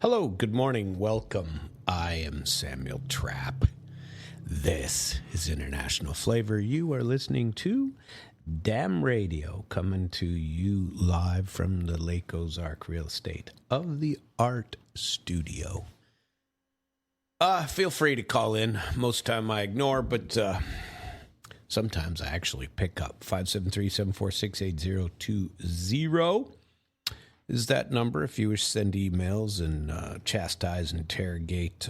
Hello, good morning, welcome. I am Samuel Trapp. This is International Flavor. You are listening to Damn Radio, coming to you live from the Lake Ozark Real Estate of the Art Studio. Feel free to call in. Most time I ignore, but sometimes I actually pick up. 573-746-8020 is that number if you wish to send emails and chastise, interrogate,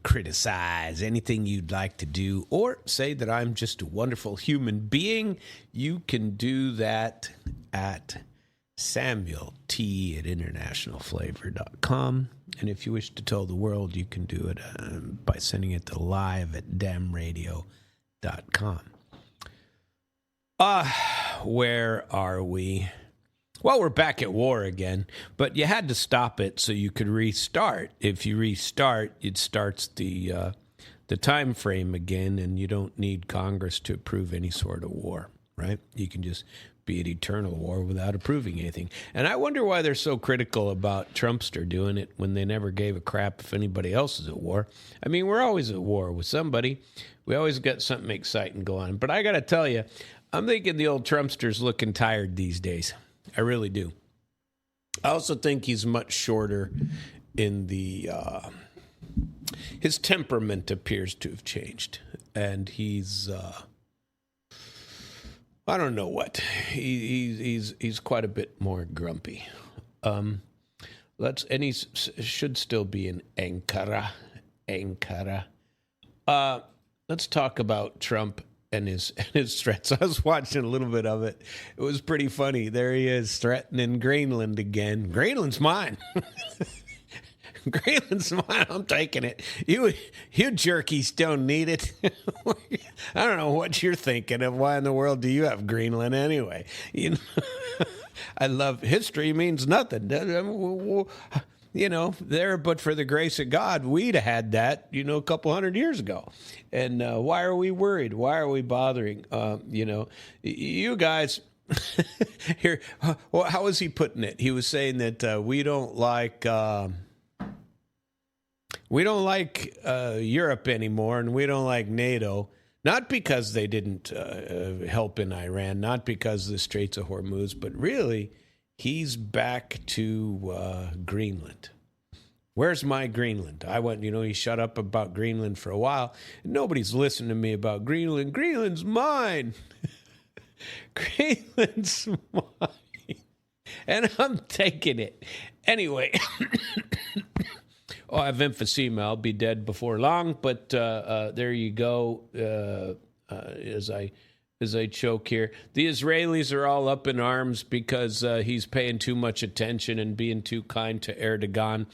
criticize, anything you'd like to do, or say that I'm just a wonderful human being. You can do that at samuelt@internationalflavor.com. And if you wish to tell the world, you can do it by sending it to live@damradio.com. Where are we? Well, we're back at war again, but you had to stop it so you could restart. If you restart, it starts the time frame again, and you don't need Congress to approve any sort of war, right? You can just be at eternal war without approving anything. And I wonder why they're so critical about Trumpster doing it when they never gave a crap if anybody else is at war. I mean, we're always at war with somebody. We always got something exciting going on. But I got to tell you, I'm thinking the old Trumpster's looking tired these days. I really do. I also think he's much shorter in the... his temperament appears to have changed. And he's... I don't know what. He's quite a bit more grumpy. And he should still be in Ankara. Let's talk about Trump and his threats. I was watching a little bit of it. It was pretty funny. There he is threatening Greenland again. Greenland's mine. Greenland's mine. I'm taking it. You jerkies don't need it. I don't know what you're thinking of. Why in the world do you have Greenland anyway? You know, I love history means nothing. You know, there, but for the grace of God, we'd have had that, a couple hundred years ago. And why are we worried? Why are we bothering? You guys here. Well, how was he putting it? He was saying that we don't like Europe anymore, and we don't like NATO. Not because they didn't help in Iran, not because of the Straits of Hormuz, but really, he's back to Greenland. Where's my Greenland? I went, he shut up about Greenland for a while. Nobody's listening to me about Greenland. Greenland's mine. Greenland's mine. And I'm taking it. Anyway. I have emphysema. I'll be dead before long, but there you go. As I choke here, the Israelis are all up in arms because he's paying too much attention and being too kind to Erdogan,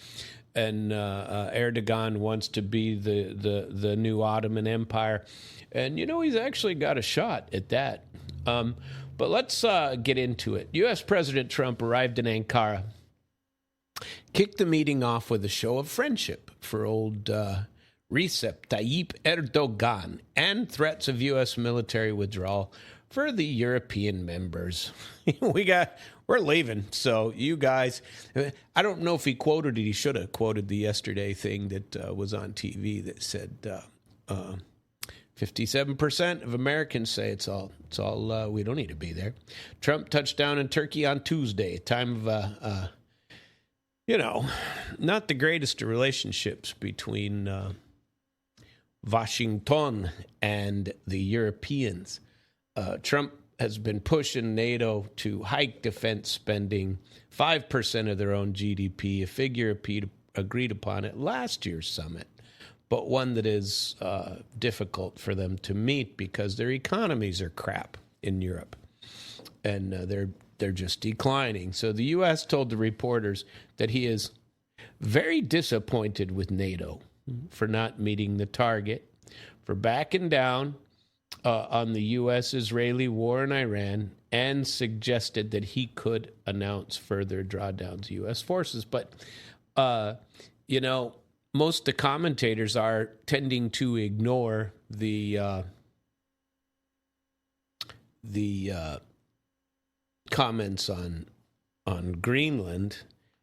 and Erdogan wants to be the new Ottoman Empire, and he's actually got a shot at that. But let's get into it. U.S. President Trump arrived in Ankara. Kicked the meeting off with a show of friendship for old Recep Tayyip Erdogan and threats of U.S. military withdrawal for the European members. We're leaving, so you guys, I don't know if he quoted it. He should have quoted the yesterday thing that was on TV that said 57% of Americans say it's all we don't need to be there. Trump touched down in Turkey on Tuesday, time of not the greatest of relationships between Washington and the Europeans. Trump has been pushing NATO to hike defense spending 5% of their own GDP, a figure agreed upon at last year's summit, but one that is difficult for them to meet because their economies are crap in Europe, and they're just declining. So the U.S. told the reporters that he is very disappointed with NATO for not meeting the target, for backing down on the U.S.-Israeli war in Iran, and suggested that he could announce further drawdowns of U.S. forces. But, most of the commentators are tending to ignore the comments on Greenland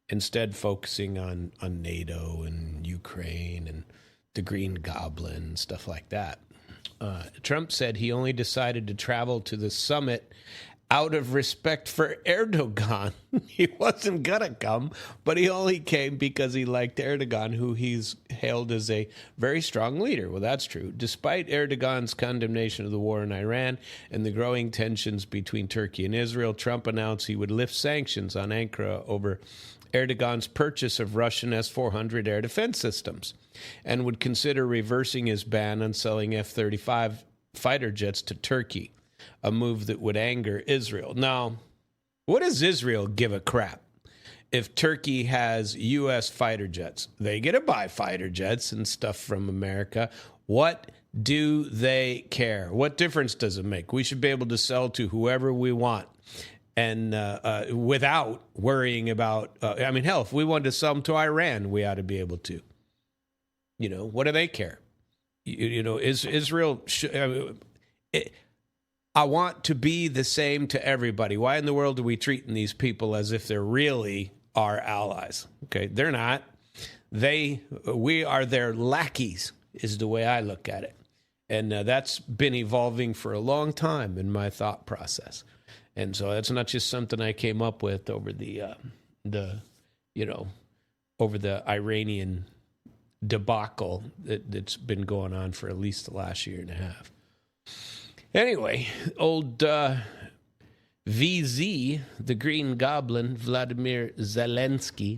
instead focusing on NATO and Ukraine and the Green Goblin and stuff like that. Trump said he only decided to travel to the summit out of respect for Erdogan. He wasn't going to come, but he only came because he liked Erdogan, who he's hailed as a very strong leader. Well, that's true. Despite Erdogan's condemnation of the war in Iran and the growing tensions between Turkey and Israel, Trump announced he would lift sanctions on Ankara over Erdogan's purchase of Russian S-400 air defense systems and would consider reversing his ban on selling F-35 fighter jets to Turkey, a move that would anger Israel. Now, what does Israel give a crap if Turkey has U.S. fighter jets? They get to buy fighter jets and stuff from America. What do they care? What difference does it make? We should be able to sell to whoever we want and without worrying about, hell, if we wanted to sell them to Iran, we ought to be able to. What do they care? Is Israel... I want to be the same to everybody. Why in the world are we treating these people as if they're really our allies? Okay, they're not. We are their lackeys, is the way I look at it. And that's been evolving for a long time in my thought process. And so that's not just something I came up with over the Iranian debacle that's been going on for at least the last year and a half. Anyway, old VZ, the Green Goblin, Vladimir Zelensky,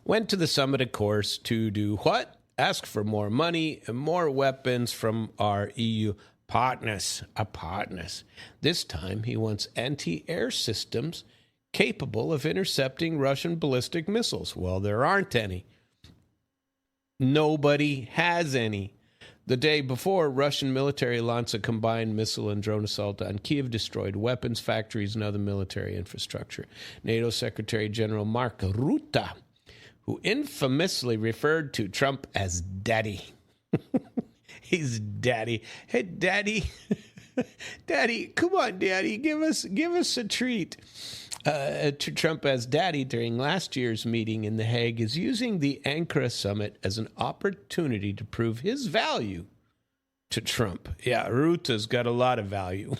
went to the summit, of course, to do what? Ask for more money and more weapons from our EU partners. This time, he wants anti-air systems capable of intercepting Russian ballistic missiles. Well, there aren't any. Nobody has any. The day before, Russian military launched a combined missile and drone assault on Kyiv, destroyed weapons factories and other military infrastructure. NATO Secretary General Mark Rutte, who infamously referred to Trump as Daddy. He's Daddy. Hey, Daddy. Daddy, come on, Daddy. Give us a treat. To Trump as Daddy during last year's meeting in The Hague is using the Ankara summit as an opportunity to prove his value to Trump. Yeah, Rutte's got a lot of value.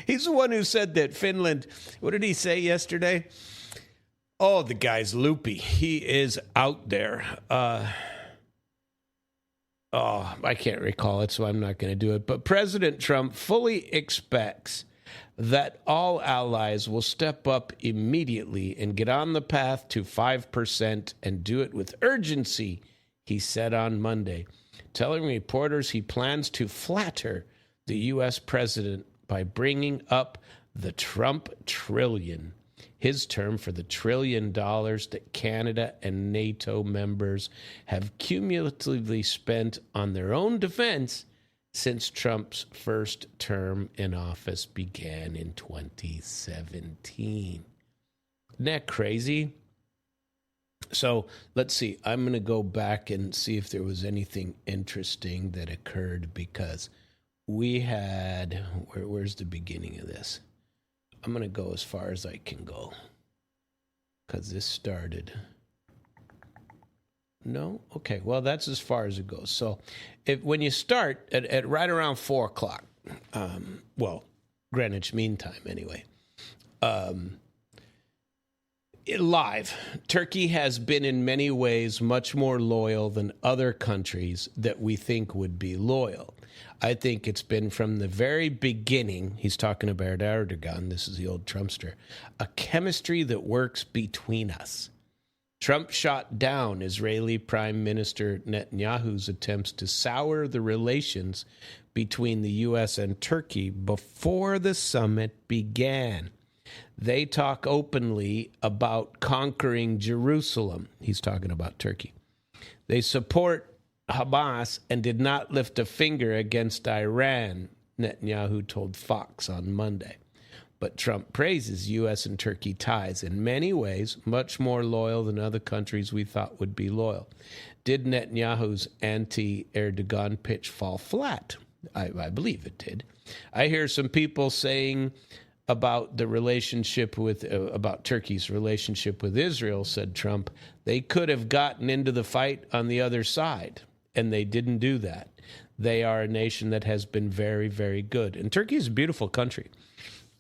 He's the one who said that Finland, what did he say yesterday? Oh, the guy's loopy. He is out there. I can't recall it, so I'm not going to do it. But President Trump fully expects that all allies will step up immediately and get on the path to 5% and do it with urgency, he said on Monday, telling reporters he plans to flatter the U.S. president by bringing up the Trump trillion, his term for the $1 trillion that Canada and NATO members have cumulatively spent on their own defense since Trump's first term in office began in 2017. Isn't that crazy? So let's see. I'm going to go back and see if there was anything interesting that occurred because we had... Where's the beginning of this? I'm going to go as far as I can go because this started... No? Okay, well, that's as far as it goes. So when you start at right around 4 o'clock, Greenwich Mean Time anyway, live, Turkey has been in many ways much more loyal than other countries that we think would be loyal. I think it's been from the very beginning, he's talking about Erdogan, this is the old Trumpster, a chemistry that works between us. Trump shot down Israeli Prime Minister Netanyahu's attempts to sour the relations between the U.S. and Turkey before the summit began. They talk openly about conquering Jerusalem. He's talking about Turkey. They support Hamas and did not lift a finger against Iran, Netanyahu told Fox on Monday. But Trump praises U.S. and Turkey ties in many ways much more loyal than other countries we thought would be loyal. Did Netanyahu's anti-Erdogan pitch fall flat? I believe it did. I hear some people saying about the relationship with about Turkey's relationship with Israel, said Trump. They could have gotten into the fight on the other side, and they didn't do that. They are a nation that has been very, very good. And Turkey is a beautiful country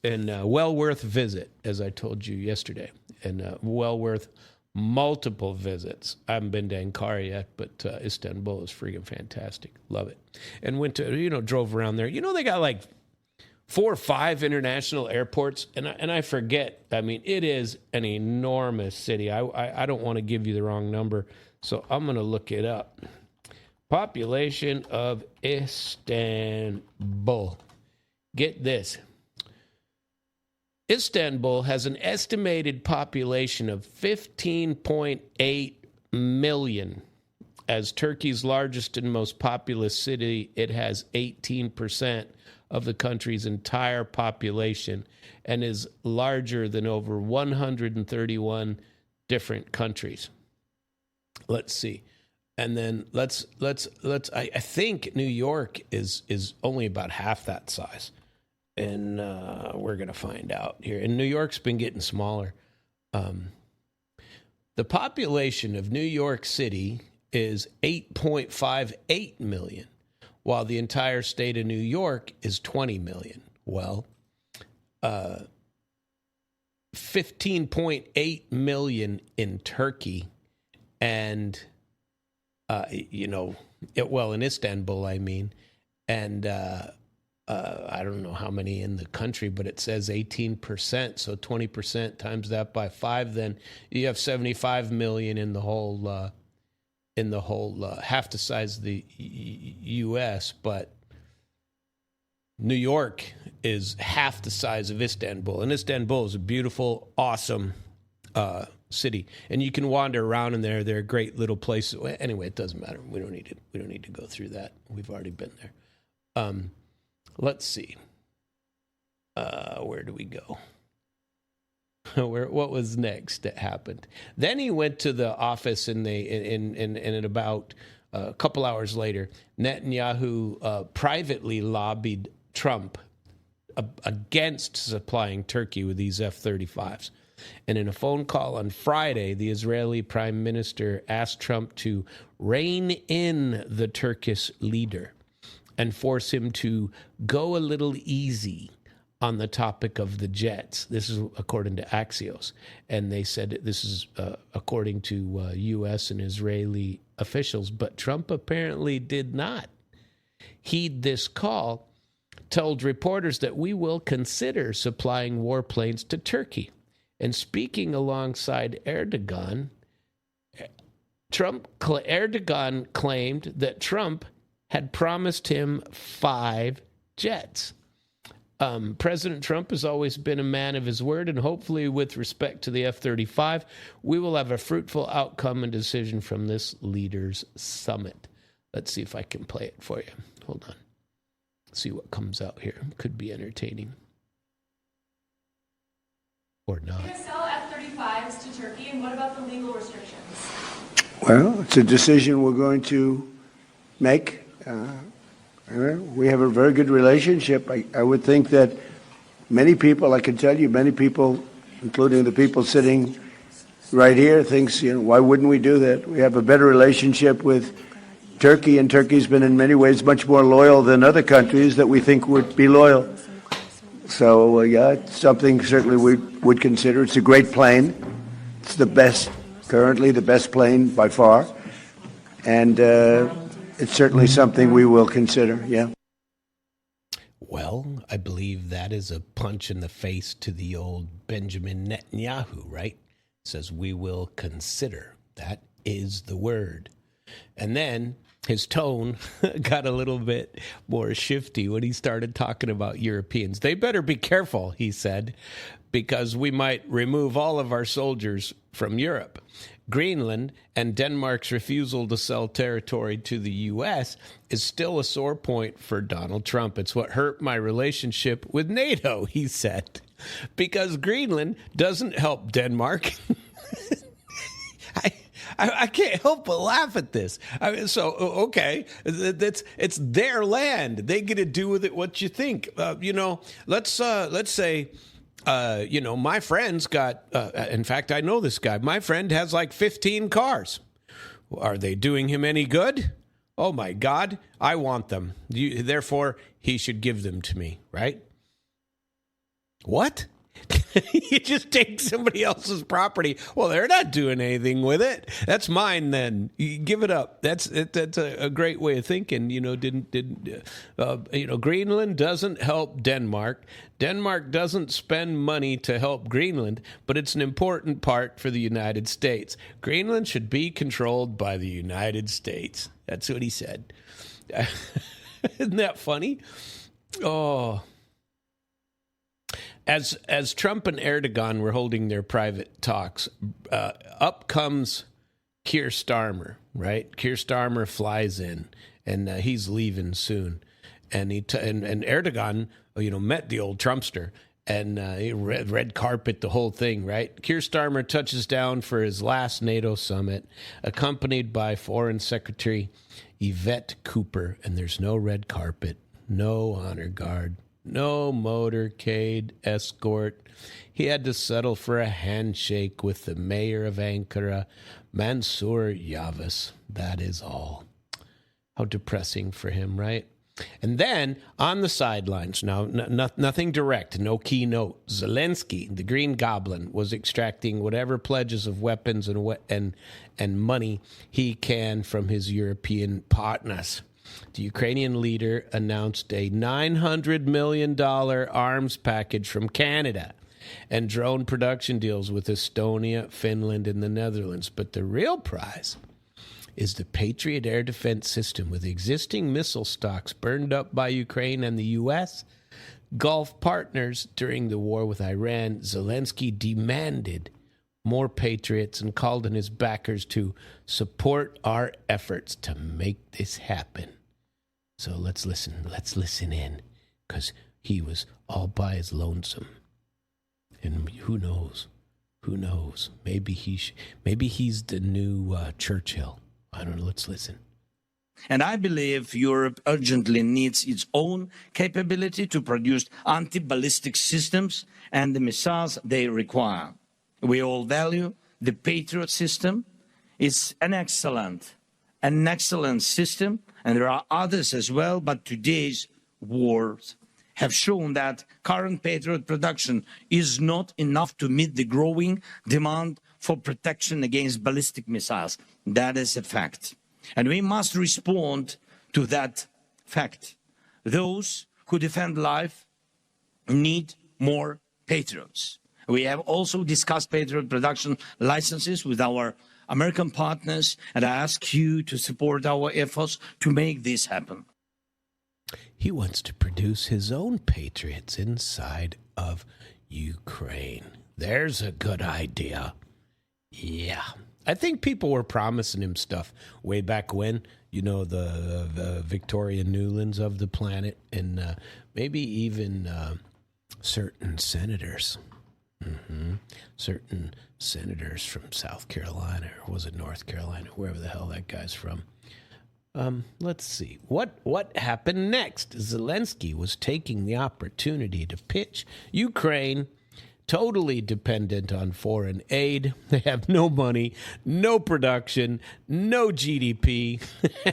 and well worth visit, as I told you yesterday, and well worth multiple visits. I haven't been to Ankara yet, but Istanbul is freaking fantastic. Love it. And went to, drove around there. They got like 4 or 5 international airports, and I forget. I mean, it is an enormous city. I don't want to give you the wrong number, so I'm going to look it up. Population of Istanbul. Get this. Istanbul has an estimated population of 15.8 million. As Turkey's largest and most populous city, it has 18% of the country's entire population and is larger than over 131 different countries. Let's see. And then let's I think New York is only about half that size. And we're going to find out here. And New York's been getting smaller. The population of New York City is 8.58 million, while the entire state of New York is 20 million. Well, 15.8 million in Turkey, and, in Istanbul, I mean, and I don't know how many in the country, but it says 18%. So 20% times that by 5, then you have 75 million in the whole, half the size of the U.S. But New York is half the size of Istanbul, and Istanbul is a beautiful, awesome city, and you can wander around in there. They're great little places. Anyway, it doesn't matter. We don't need to go through that. We've already been there. Let's see. Where do we go? What was next that happened? Then he went to the office, and in about a couple hours later, Netanyahu privately lobbied Trump against supplying Turkey with these F-35s. And in a phone call on Friday, the Israeli prime minister asked Trump to rein in the Turkish leader and force him to go a little easy on the topic of the jets. This is according to Axios. And they said this is according to U.S. and Israeli officials. But Trump apparently did not heed this call, told reporters that we will consider supplying warplanes to Turkey. And speaking alongside Erdogan, Erdogan claimed that Trump had promised him 5 jets. President Trump has always been a man of his word, and hopefully with respect to the F-35, we will have a fruitful outcome and decision from this leaders' summit. Let's see if I can play it for you. Hold on. See what comes out here. Could be entertaining. Or not. You're going to sell F-35s to Turkey, and what about the legal restrictions? Well, it's a decision we're going to make. We have a very good relationship. I would think that many people, I can tell you, many people, including the people sitting right here, thinks, why wouldn't we do that? We have a better relationship with Turkey, and Turkey's been in many ways much more loyal than other countries that we think would be loyal. So, it's something certainly we would consider. It's a great plane. It's currently the best plane by far. And it's certainly something we will consider, yeah. Well, I believe that is a punch in the face to the old Benjamin Netanyahu, right? It says, we will consider. That is the word. And then his tone got a little bit more shifty when he started talking about Europeans. They better be careful, he said, because we might remove all of our soldiers from Europe. Greenland and Denmark's refusal to sell territory to the U.S. is still a sore point for Donald Trump. It's what hurt my relationship with NATO, he said, because Greenland doesn't help Denmark. I can't help but laugh at this. Okay, it's their land. They get to do with it what you think. Let's say My friend's got, in fact, I know this guy. My friend has like 15 cars. Are they doing him any good? Oh, my God, I want them. Therefore, he should give them to me, right? What? You just take somebody else's property. Well, they're not doing anything with it. That's mine then. You give it up. That's a great way of thinking. Greenland doesn't help Denmark. Denmark doesn't spend money to help Greenland, but it's an important part for the United States. Greenland should be controlled by the United States. That's what he said. Isn't that funny? Oh. As Trump and Erdogan were holding their private talks, up comes Keir Starmer, right? Keir Starmer flies in, and he's leaving soon. And and Erdogan, met the old Trumpster, and red carpet, the whole thing, right? Keir Starmer touches down for his last NATO summit, accompanied by Foreign Secretary Yvette Cooper, and there's no red carpet, no honor guard. No motorcade escort. He had to settle for a handshake with the mayor of Ankara, Mansour Yavuz. That is all. How depressing for him, right? And then on the sidelines, now nothing direct, no keynote. Zelensky, the Green Goblin, was extracting whatever pledges of weapons and money he can from his European partners. The Ukrainian leader announced a $900 million arms package from Canada and drone production deals with Estonia, Finland, and the Netherlands. But the real prize is the Patriot air defense system with existing missile stocks burned up by Ukraine and the U.S. Gulf partners during the war with Iran. Zelensky demanded more Patriots and called on his backers to support our efforts to make this happen. So let's listen in, because he was all by his lonesome. And who knows? Maybe he's the new Churchill. I don't know. Let's listen. And I believe Europe urgently needs its own capability to produce anti-ballistic systems and the missiles they require. We all value the Patriot system. It's an excellent system, and there are others as well, but today's wars have shown that current Patriot production is not enough to meet the growing demand for protection against ballistic missiles. That is a fact. And we must respond to that fact. Those who defend life need more Patriots. We have also discussed Patriot production licenses with our American partners, and I ask you to support our efforts to make this happen. He wants to produce his own Patriots inside of Ukraine. There's a good idea. Yeah. I think people were promising him stuff way back when, the Victoria Newlands of the planet, and maybe even certain senators. Certain senators from South Carolina, or was it North Carolina, wherever the hell that guy's from. Let's see. What happened next? Zelensky was taking the opportunity to pitch Ukraine totally dependent on foreign aid. They have no money, no production, no GDP,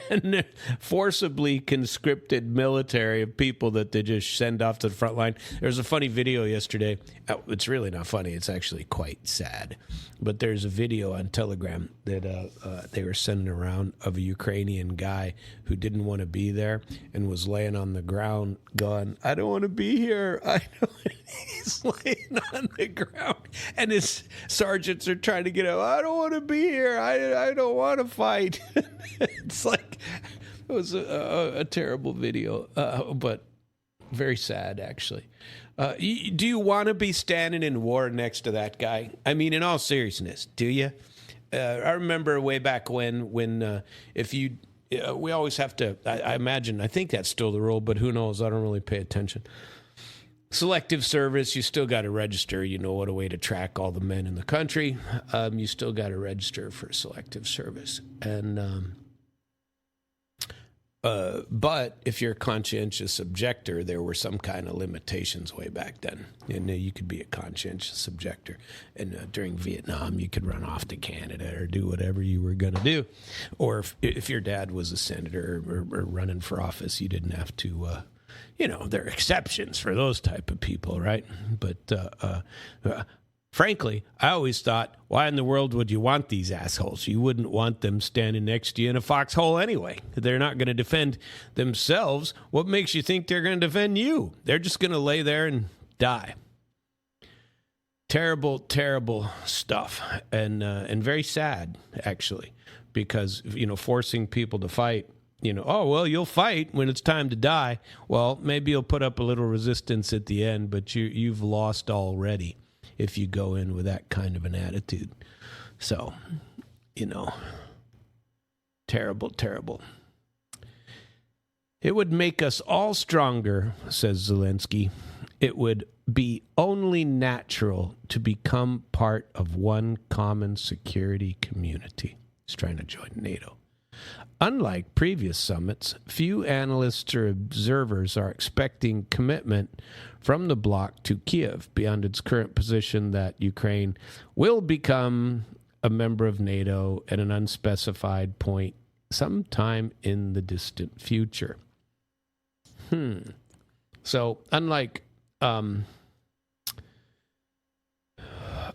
and forcibly conscripted military of people that they just send off to the front line. There's a funny video yesterday. It's really not funny. It's actually quite sad. But there's a video on Telegram that they were sending around of a Ukrainian guy who didn't want to be there and was laying on the ground going, I don't want to be here. He's laying on the ground, and his sergeants are trying to get him. I don't want to be here. I don't want to fight. It's like, it was a terrible video, but very sad, actually. Do you want to be standing in war next to that guy? I mean, in all seriousness, do you? I remember way back when if you, we always have to, I imagine, I think that's still the rule, but who knows? I don't really pay attention. Selective service, you still got to register. What a way to track all the men in the country. You still got to register for selective service. And But if you're a conscientious objector, there were some kind of limitations way back then. And you could be a conscientious objector. And during Vietnam, you could run off to Canada or do whatever you were going to do. Or if your dad was a senator or running for office, you didn't have to, there are exceptions for those type of people, right? But frankly, I always thought, why in the world would you want these assholes? You wouldn't want them standing next to you in a foxhole anyway. They're not going to defend themselves. What makes you think they're going to defend you? They're just going to lay there and die. Terrible, terrible stuff, and very sad, actually, because, forcing people to fight, you'll fight when it's time to die. Well, maybe you'll put up a little resistance at the end, but you've lost already if you go in with that kind of an attitude. So, terrible, terrible. It would make us all stronger, says Zelensky. It would be only natural to become part of one common security community. He's trying to join NATO. Unlike previous summits, few analysts or observers are expecting commitment from the bloc to Kiev beyond its current position that Ukraine will become a member of NATO at an unspecified point sometime in the distant future. So, unlike, what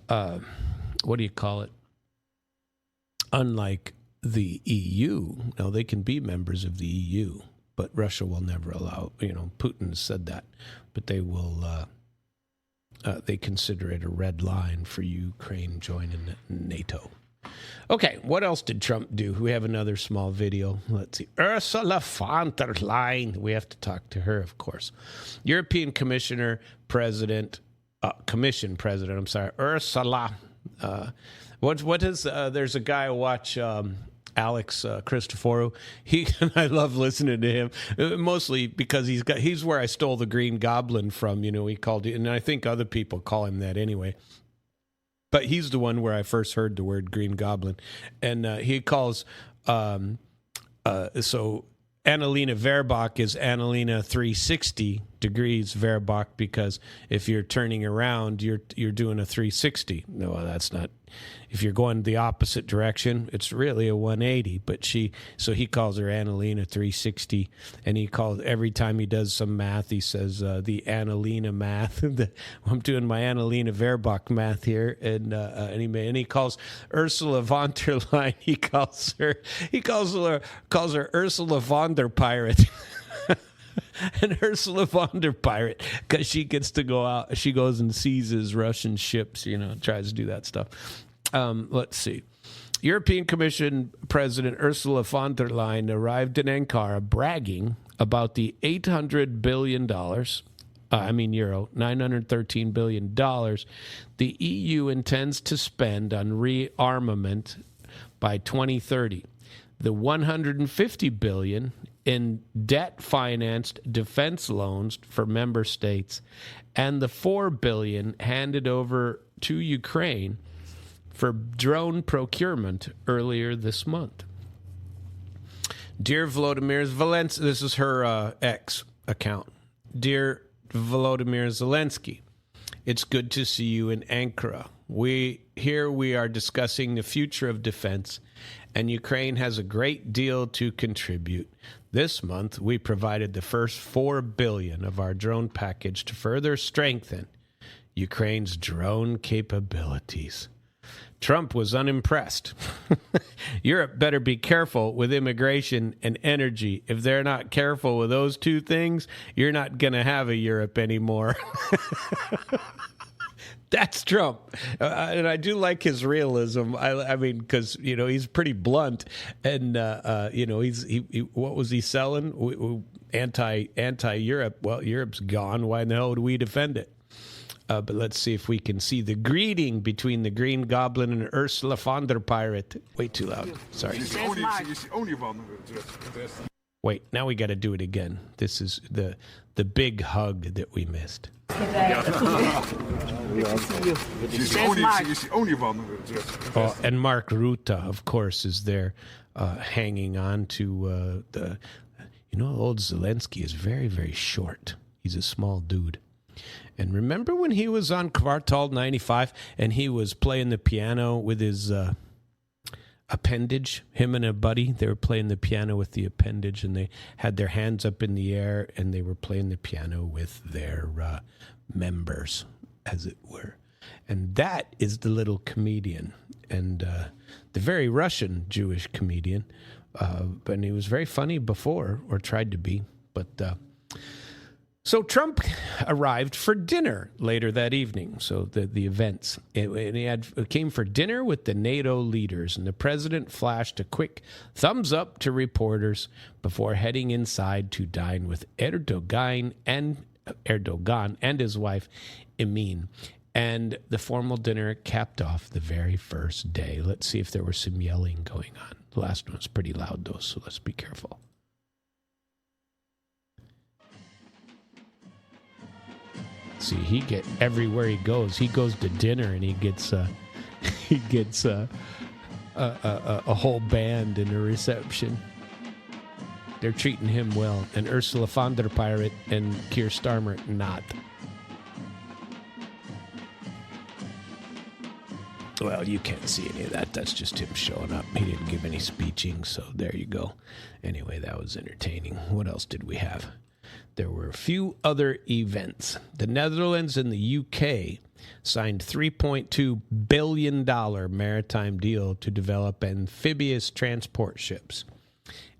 do you call it? Unlike the EU, now they can be members of the EU, but Russia will never allow, Putin said that, but they will, they consider it a red line for Ukraine joining NATO. Okay, what else did Trump do? We have another small video. Let's see. Ursula von der Leyen. We have to talk to her, of course. European Commission President, Ursula. What is, there's a guy I watch, Alex Christoforou. I love listening to him, mostly because he's where I stole the Green Goblin from. He called it, and I think other people call him that anyway. But he's the one where I first heard the word Green Goblin, and he calls so Annalena Baerbock is Annalena 360 degrees Baerbock, because if you're turning around, you're doing a 360. No, that's not. If you're going the opposite direction, it's really a 180. But so he calls her Annalena 360, and he calls every time he does some math, he says the Annalena math. I'm doing my Annalena Baerbock math here, and he calls Ursula von der Leyen. He calls her Ursula von der Pirate. And Ursula von der Pirate, because she gets to go out. She goes and seizes Russian ships, tries to do that stuff. Let's see. European Commission President Ursula von der Leyen arrived in Ankara bragging about the $800 billion, euro, $913 billion the EU intends to spend on rearmament by 2030. The $150 billion in debt-financed defense loans for member states, and the $4 billion handed over to Ukraine for drone procurement earlier this month. Dear Volodymyr Zelensky, this is her X account. Dear Volodymyr Zelensky, it's good to see you in Ankara. We are discussing the future of defense, and Ukraine has a great deal to contribute. This month, we provided the first $4 billion of our drone package to further strengthen Ukraine's drone capabilities. Trump was unimpressed. Europe better be careful with immigration and energy. If they're not careful with those two things, you're not going to have a Europe anymore. That's Trump. And I do like his realism. I mean, because, he's pretty blunt. And, what was he selling? Anti-Europe. Well, Europe's gone. Why in the hell would we defend it? But let's see if we can see the greeting between the Green Goblin and Ursula von der Pirate. Way too loud. Sorry. Wait, now we got to do it again. This is the big hug that we missed. And Mark Rutte, of course, is there hanging on to You know, old Zelensky is very, very short. He's a small dude. And remember when he was on Kvartal 95 and he was playing the piano with his appendage? Him and a buddy, they were playing the piano with the appendage, and they had their hands up in the air, and they were playing the piano with their members, as it were. And that is the little comedian, and the very Russian Jewish comedian. But he was very funny before, or tried to be. But so Trump arrived for dinner later that evening. So the events, and he came for dinner with the NATO leaders, and the president flashed a quick thumbs up to reporters before heading inside to dine with Erdogan and his wife Emin. And the formal dinner capped off the very first day. Let's see if there was some yelling going on. The last one was pretty loud, though, so let's be careful. See, everywhere he goes to dinner, and he gets a whole band in a reception. They're treating him well, and Ursula von der Leyen and Keir Starmer not. Well, you can't see any of that. That's just him showing up. He didn't give any speeching, so there you go. Anyway, that was entertaining. What else did we have? There were a few other events. The Netherlands and the UK signed $3.2 billion maritime deal to develop amphibious transport ships.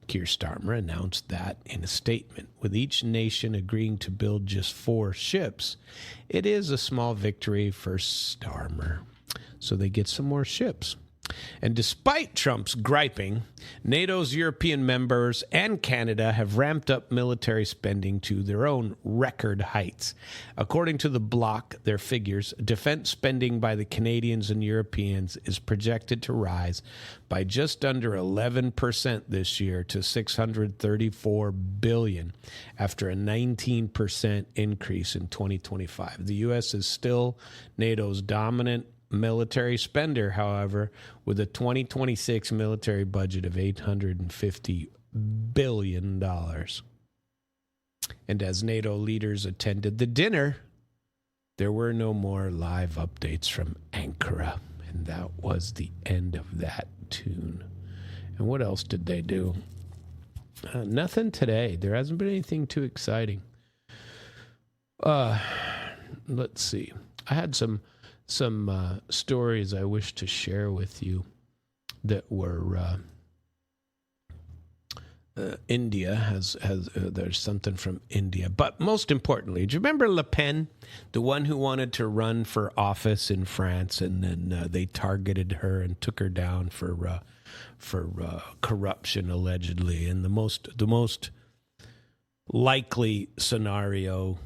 Keir Starmer announced that in a statement. With each nation agreeing to build just 4 ships, it is a small victory for Starmer. So they get some more ships. And despite Trump's griping, NATO's European members and Canada have ramped up military spending to their own record heights. According to the bloc, their figures, defense spending by the Canadians and Europeans is projected to rise by just under 11% this year to $634 billion, after a 19% increase in 2025. The U.S. is still NATO's dominant military spender, however, with a 2026 military budget of $850 billion. And as NATO leaders attended the dinner, there were no more live updates from Ankara. And that was the end of that tune. And what else did they do? Nothing today. There hasn't been anything too exciting. Let's see. I had some stories I wish to share with you that were India has there's something from India. But most importantly, do you remember Le Pen, the one who wanted to run for office in France, and then they targeted her and took her down for corruption allegedly? And the most likely scenario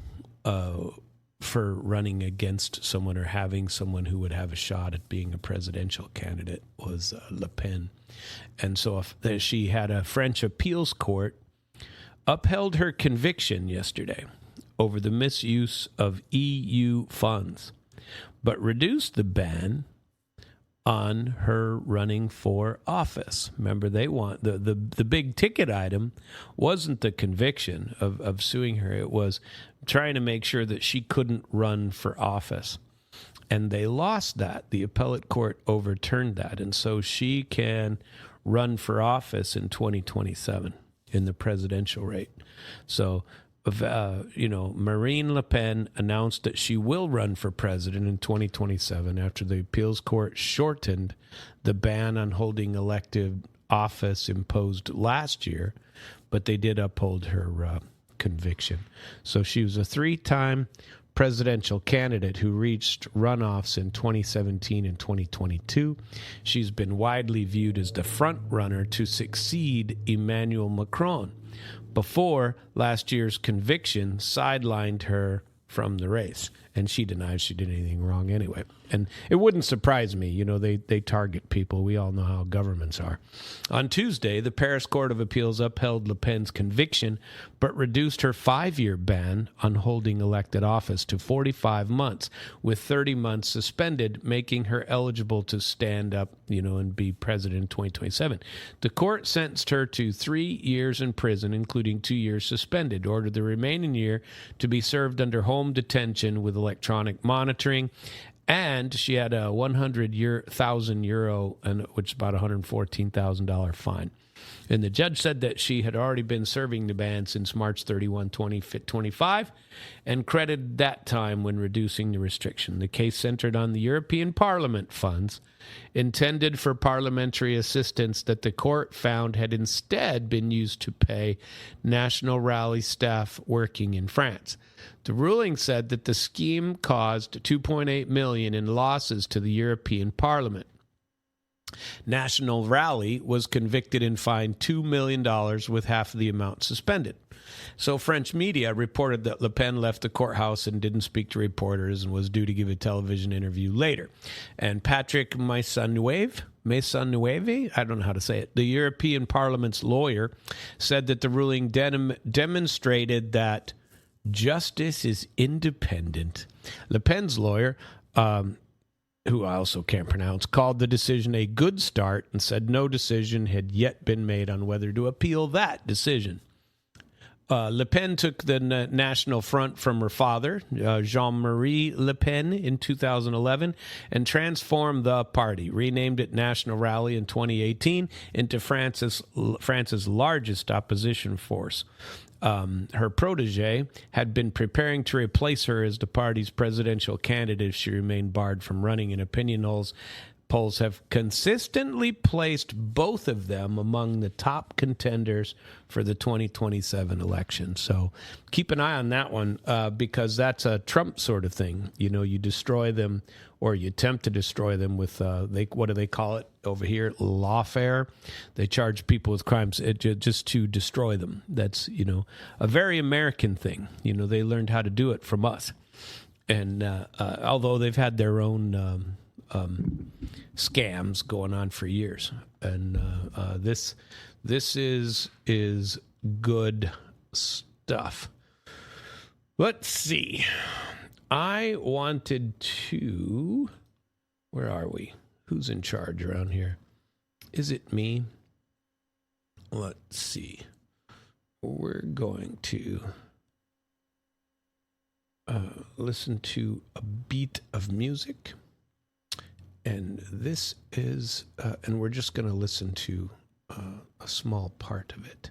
for running against someone or having someone who would have a shot at being a presidential candidate was Le Pen. And so she had a French appeals court upheld her conviction yesterday over the misuse of EU funds, but reduced the ban on her running for office. Remember, they want the big ticket item wasn't the conviction of suing her. It was trying to make sure that she couldn't run for office. And they lost that. The appellate court overturned that. And so she can run for office in 2027 in the presidential rate. So, Marine Le Pen announced that she will run for president in 2027 after the appeals court shortened the ban on holding elective office imposed last year, but they did uphold her conviction. So she was a 3-time presidential candidate who reached runoffs in 2017 and 2022. She's been widely viewed as the front runner to succeed Emmanuel Macron before last year's conviction sidelined her from the race. And she denies she did anything wrong anyway. And it wouldn't surprise me. You know, they target people. We all know how governments are. On Tuesday, the Paris Court of Appeals upheld Le Pen's conviction, but reduced her 5-year ban on holding elected office to 45 months, with 30 months suspended, making her eligible to stand up, and be president in 2027. The court sentenced her to 3 years in prison, including 2 years suspended, ordered the remaining year to be served under home detention with electronic monitoring, and she had a 100,000 euro, which is about $114,000 fine. And the judge said that she had already been serving the ban since March 31, 2025, and credited that time when reducing the restriction. The case centered on the European Parliament funds intended for parliamentary assistance that the court found had instead been used to pay National Rally staff working in France. The ruling said that the scheme caused $2.8 million in losses to the European Parliament. National Rally was convicted and fined $2 million, with half of the amount suspended. So French media reported that Le Pen left the courthouse and didn't speak to reporters and was due to give a television interview later. And Patrick Maisonneuve, I don't know how to say it, the European Parliament's lawyer, said that the ruling demonstrated that justice is independent. Le Pen's lawyer, who I also can't pronounce, called the decision a good start and said no decision had yet been made on whether to appeal that decision. Le Pen took the National Front from her father, Jean-Marie Le Pen, in 2011 and transformed the party, renamed it National Rally in 2018 into France's largest opposition force. Her protege had been preparing to replace her as the party's presidential candidate if she remained barred from running, and opinion polls have consistently placed both of them among the top contenders for the 2027 election. So keep an eye on that one because that's a Trump sort of thing. You destroy them, or you attempt to destroy them with, what do they call it over here? Lawfare. They charge people with crimes just to destroy them. That's, a very American thing. They learned how to do it from us. And although they've had their own scams going on for years. And this is good stuff. Let's see. I wanted to... Where are we? Who's in charge around here? Is it me? Let's see. We're going to listen to a beat of music. And this is... and we're just going to listen to a small part of it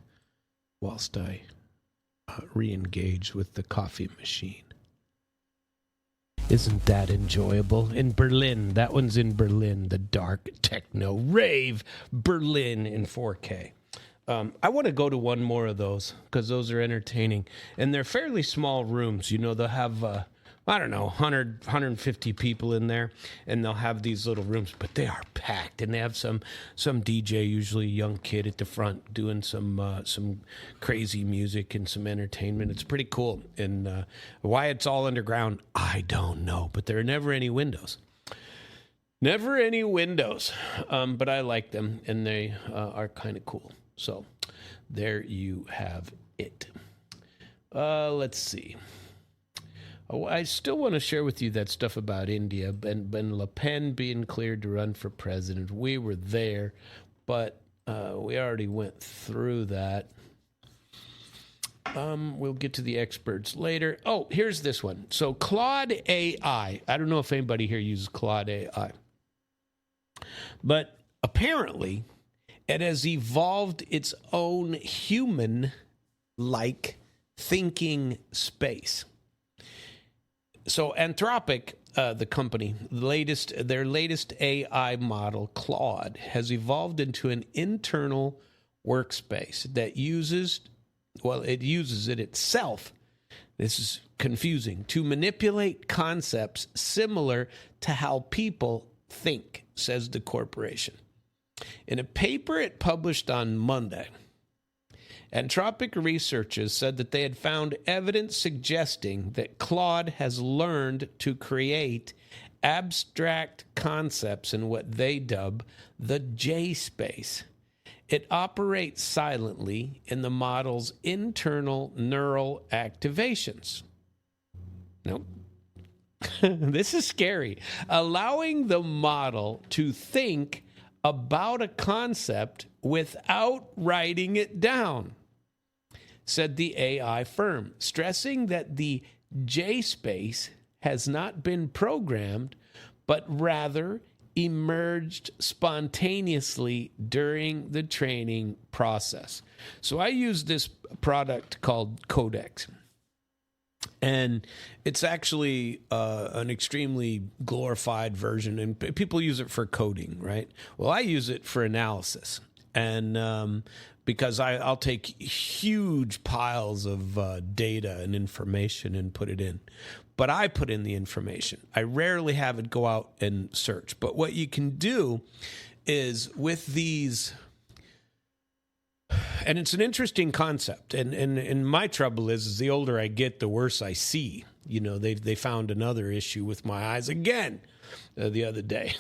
whilst I re-engage with the coffee machine. Isn't that enjoyable? In Berlin. That one's in Berlin. The dark techno rave Berlin in 4K. I want to go to one more of those because those are entertaining. And they're fairly small rooms. They'll have, 100, 150 people in there. And they'll have these little rooms. But they are packed. And they have some DJ, usually a young kid at the front, doing some crazy music and some entertainment. It's pretty cool. And why it's all underground, I don't know. But there are never any windows. Never any windows. But I like them. And they are kind of cool. So there you have it. Let's see. I still want to share with you that stuff about India and Le Pen being cleared to run for president. We were there, but we already went through that. We'll get to the experts later. Oh, here's this one. So Claude AI. I don't know if anybody here uses Claude AI. But apparently... it has evolved its own human-like thinking space. So Anthropic, the company, their latest AI model, Claude, has evolved into an internal workspace that uses it itself. This is confusing, to manipulate concepts similar to how people think, says the corporation. In a paper it published on Monday, Anthropic researchers said that they had found evidence suggesting that Claude has learned to create abstract concepts in what they dub the J space. It operates silently in the model's internal neural activations. Nope. This is scary. Allowing the model to think about a concept without writing it down, said the AI firm, stressing that the J space has not been programmed, but rather emerged spontaneously during the training process. So I use this product called Codex. And it's actually an extremely glorified version, and people use it for coding, right? Well, I use it for analysis, and because I'll take huge piles of data and information and put it in. But I put in the information. I rarely have it go out and search. But what you can do is with these, and it's an interesting concept. And my trouble is the older I get, the worse I see. You know, they found another issue with my eyes again the other day.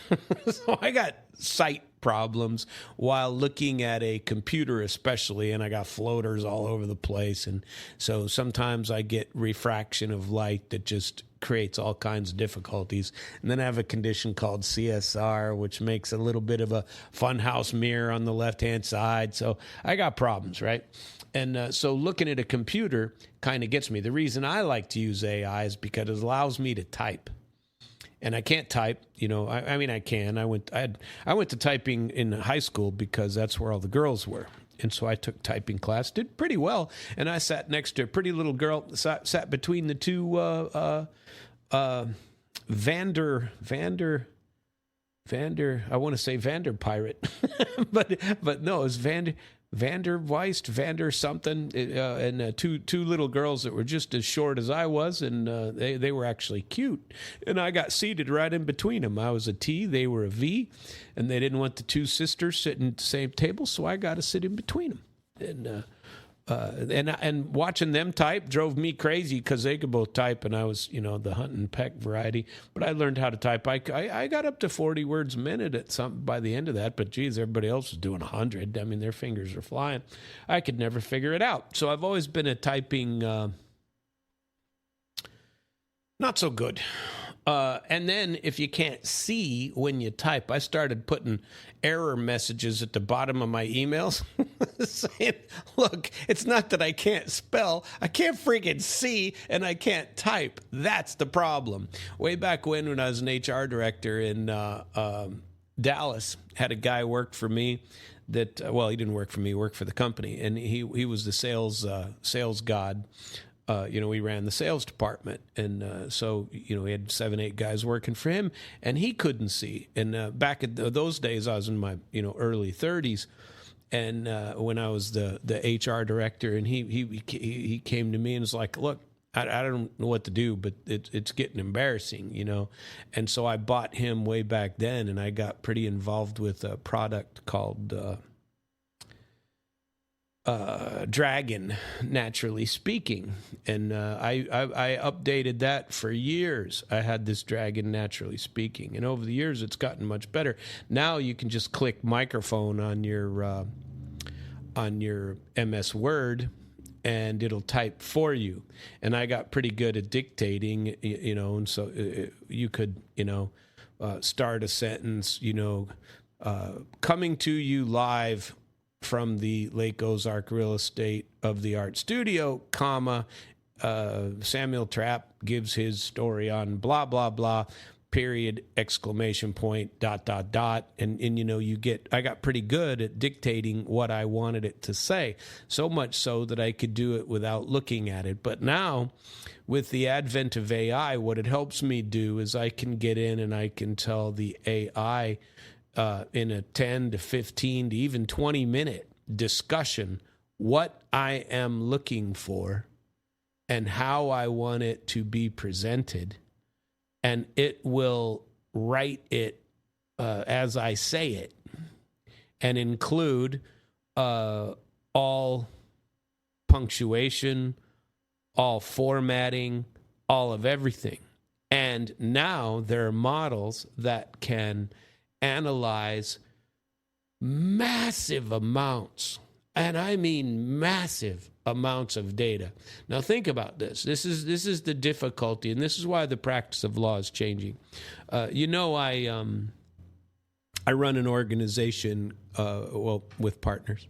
So I got sight problems while looking at a computer especially, and I got floaters all over the place. And so sometimes I get refraction of light that just creates all kinds of difficulties. And then I have a condition called CSR, which makes a little bit of a funhouse mirror on the left-hand side. So I got problems, right? And so looking at a computer kind of gets me. The reason I like to use AI is because it allows me to type. And I can't type, you know. I mean, I can. I went to typing in high school because that's where all the girls were, and so I took typing class. Did pretty well, and I sat next to a pretty little girl. Sat between the two Vander. I want to say Vander Pirate, but no, it was Vander Weist, Vander something, and two little girls that were just as short as I was, and they were actually cute. And I got seated right in between them. I was a T, they were a V, and they didn't want the two sisters sitting at the same table, so I got to sit in between them. And watching them type drove me crazy because they could both type, and I was, you know, the hunt and peck variety. But I learned how to type. I got up to 40 words a minute at some by the end of that. But geez, everybody else was doing 100. I mean, their fingers were flying. I could never figure it out. So I've always been a typing not so good. And then if you can't see when you type, I started putting error messages at the bottom of my emails saying, look, it's not that I can't spell, I can't freaking see, and I can't type. That's the problem. Way back when I was an HR director in Dallas, had a guy work for me that, well, he didn't work for me, he worked for the company, and he was the sales god. You know, we ran the sales department, and so, you know, we had 7-8 guys working for him, and he couldn't see. And back in those days, I was in my, you know, early 30s, and when I was the HR director, and he came to me and was like, look, I don't know what to do, but it's getting embarrassing, you know. And so I bought him way back then, and I got pretty involved with a product called Dragon, naturally speaking, and I updated that for years. I had this Dragon, naturally speaking, and over the years it's gotten much better. Now you can just click microphone on your MS Word, and it'll type for you. And I got pretty good at dictating, you know, and so you could, you know, start a sentence, you know, coming to you live from the Lake Ozark Real Estate of the Art Studio, comma, Samuel Trapp gives his story on blah, blah, blah, period, exclamation point, ... And you know, I got pretty good at dictating what I wanted it to say, so much so that I could do it without looking at it. But now, with the advent of AI, what it helps me do is I can get in and I can tell the AI in a 10 to 15 to even 20-minute discussion what I am looking for and how I want it to be presented, and it will write it as I say it and include all punctuation, all formatting, all of everything. And now there are models that can analyze massive amounts, and I mean massive amounts of data. Now think about this. This is the difficulty, and this is why the practice of law is changing. I run an organization, with partners,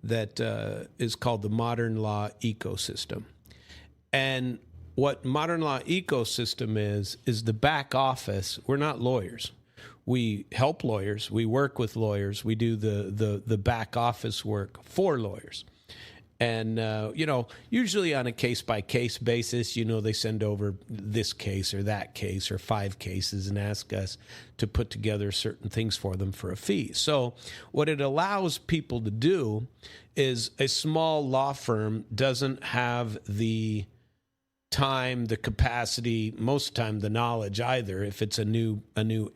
that is called the Modern Law Ecosystem. And what Modern Law Ecosystem is the back office. We're not lawyers. We help lawyers. We work with lawyers. We do the back office work for lawyers. And, usually on a case-by-case basis, they send over this case or that case or 5 cases and ask us to put together certain things for them for a fee. So what it allows people to do is a small law firm doesn't have the time, the capacity, most of the time the knowledge either, if it's a new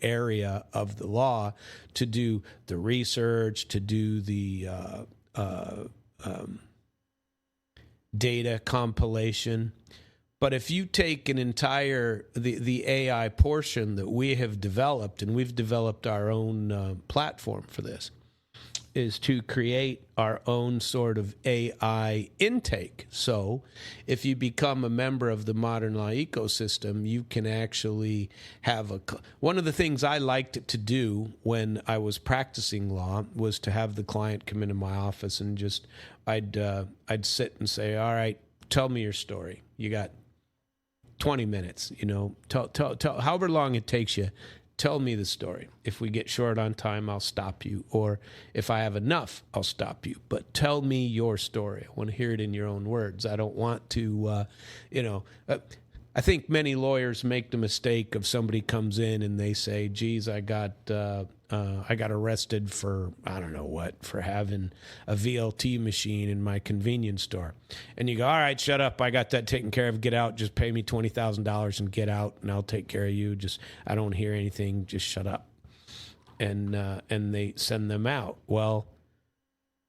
area of the law, to do the research, to do the data compilation. But if you take an entire, the AI portion that we have developed, and we've developed our own platform for this, is to create our own sort of AI intake. So if you become a member of the Modern Law Ecosystem, you can actually have one of the things I liked to do when I was practicing law was to have the client come into my office and just, I'd sit and say, all right, tell me your story. You got 20 minutes, tell however long it takes you. Tell me the story. If we get short on time, I'll stop you. Or if I have enough, I'll stop you. But tell me your story. I want to hear it in your own words. I don't want to, I think many lawyers make the mistake of somebody comes in and they say, geez, I got arrested for, I don't know what, for having a VLT machine in my convenience store. And you go, all right, shut up. I got that taken care of. Get out. Just pay me $20,000 and get out, and I'll take care of you. I don't hear anything. Just shut up. And they send them out. Well,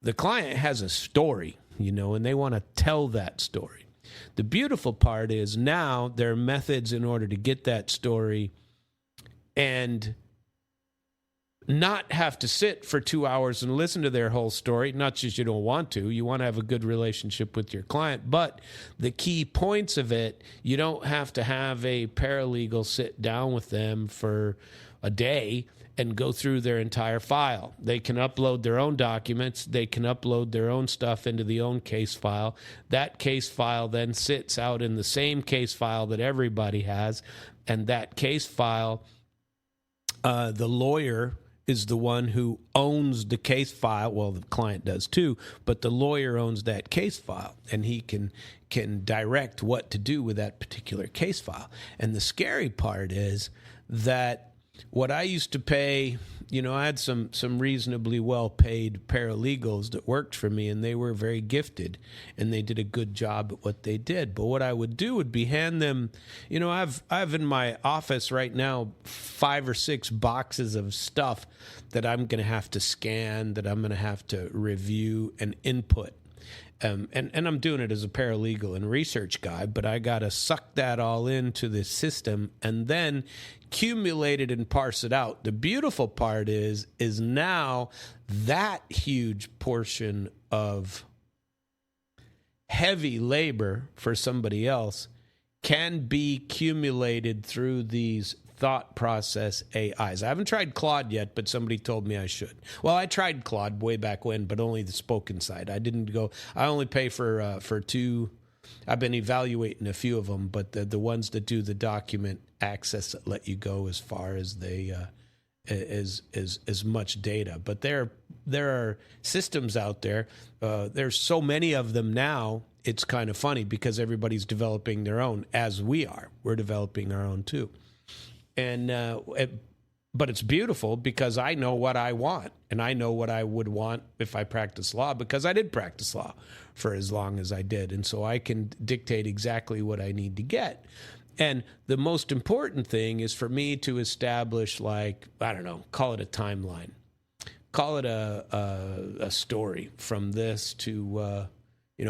the client has a story, and they want to tell that story. The beautiful part is now there are methods in order to get that story and not have to sit for 2 hours and listen to their whole story. Not just you don't want to. You want to have a good relationship with your client. But the key points of it, you don't have to have a paralegal sit down with them for a day and go through their entire file. They can upload their own documents. They can upload their own stuff into the own case file. That case file then sits out in the same case file that everybody has. And that case file, the lawyer is the one who owns the case file. Well, the client does too, but the lawyer owns that case file, and he can direct what to do with that particular case file. And the scary part is that what I used to pay, I had some reasonably well-paid paralegals that worked for me, and they were very gifted, and they did a good job at what they did. But what I would do would be hand them, I have in my office right now 5 or 6 boxes of stuff that I'm going to have to scan, that I'm going to have to review and input. And I'm doing it as a paralegal and research guy, but I got to suck that all into this system and then accumulate it and parse it out. The beautiful part is now that huge portion of heavy labor for somebody else can be accumulated through these thought process AIs. I haven't tried Claude yet, but somebody told me I should. Well, I tried Claude way back when, but only the spoken side. I only pay for 2. I've been evaluating a few of them, but the ones that do the document access that let you go as far as they as much data. But there are systems out there. There's so many of them now. It's kind of funny because everybody's developing their own, as we are. We're developing our own too. But it's beautiful because I know what I want, and I know what I would want if I practice law, because I did practice law for as long as I did. And so I can dictate exactly what I need to get. And the most important thing is for me to establish, call it a timeline. Call it a story from this to,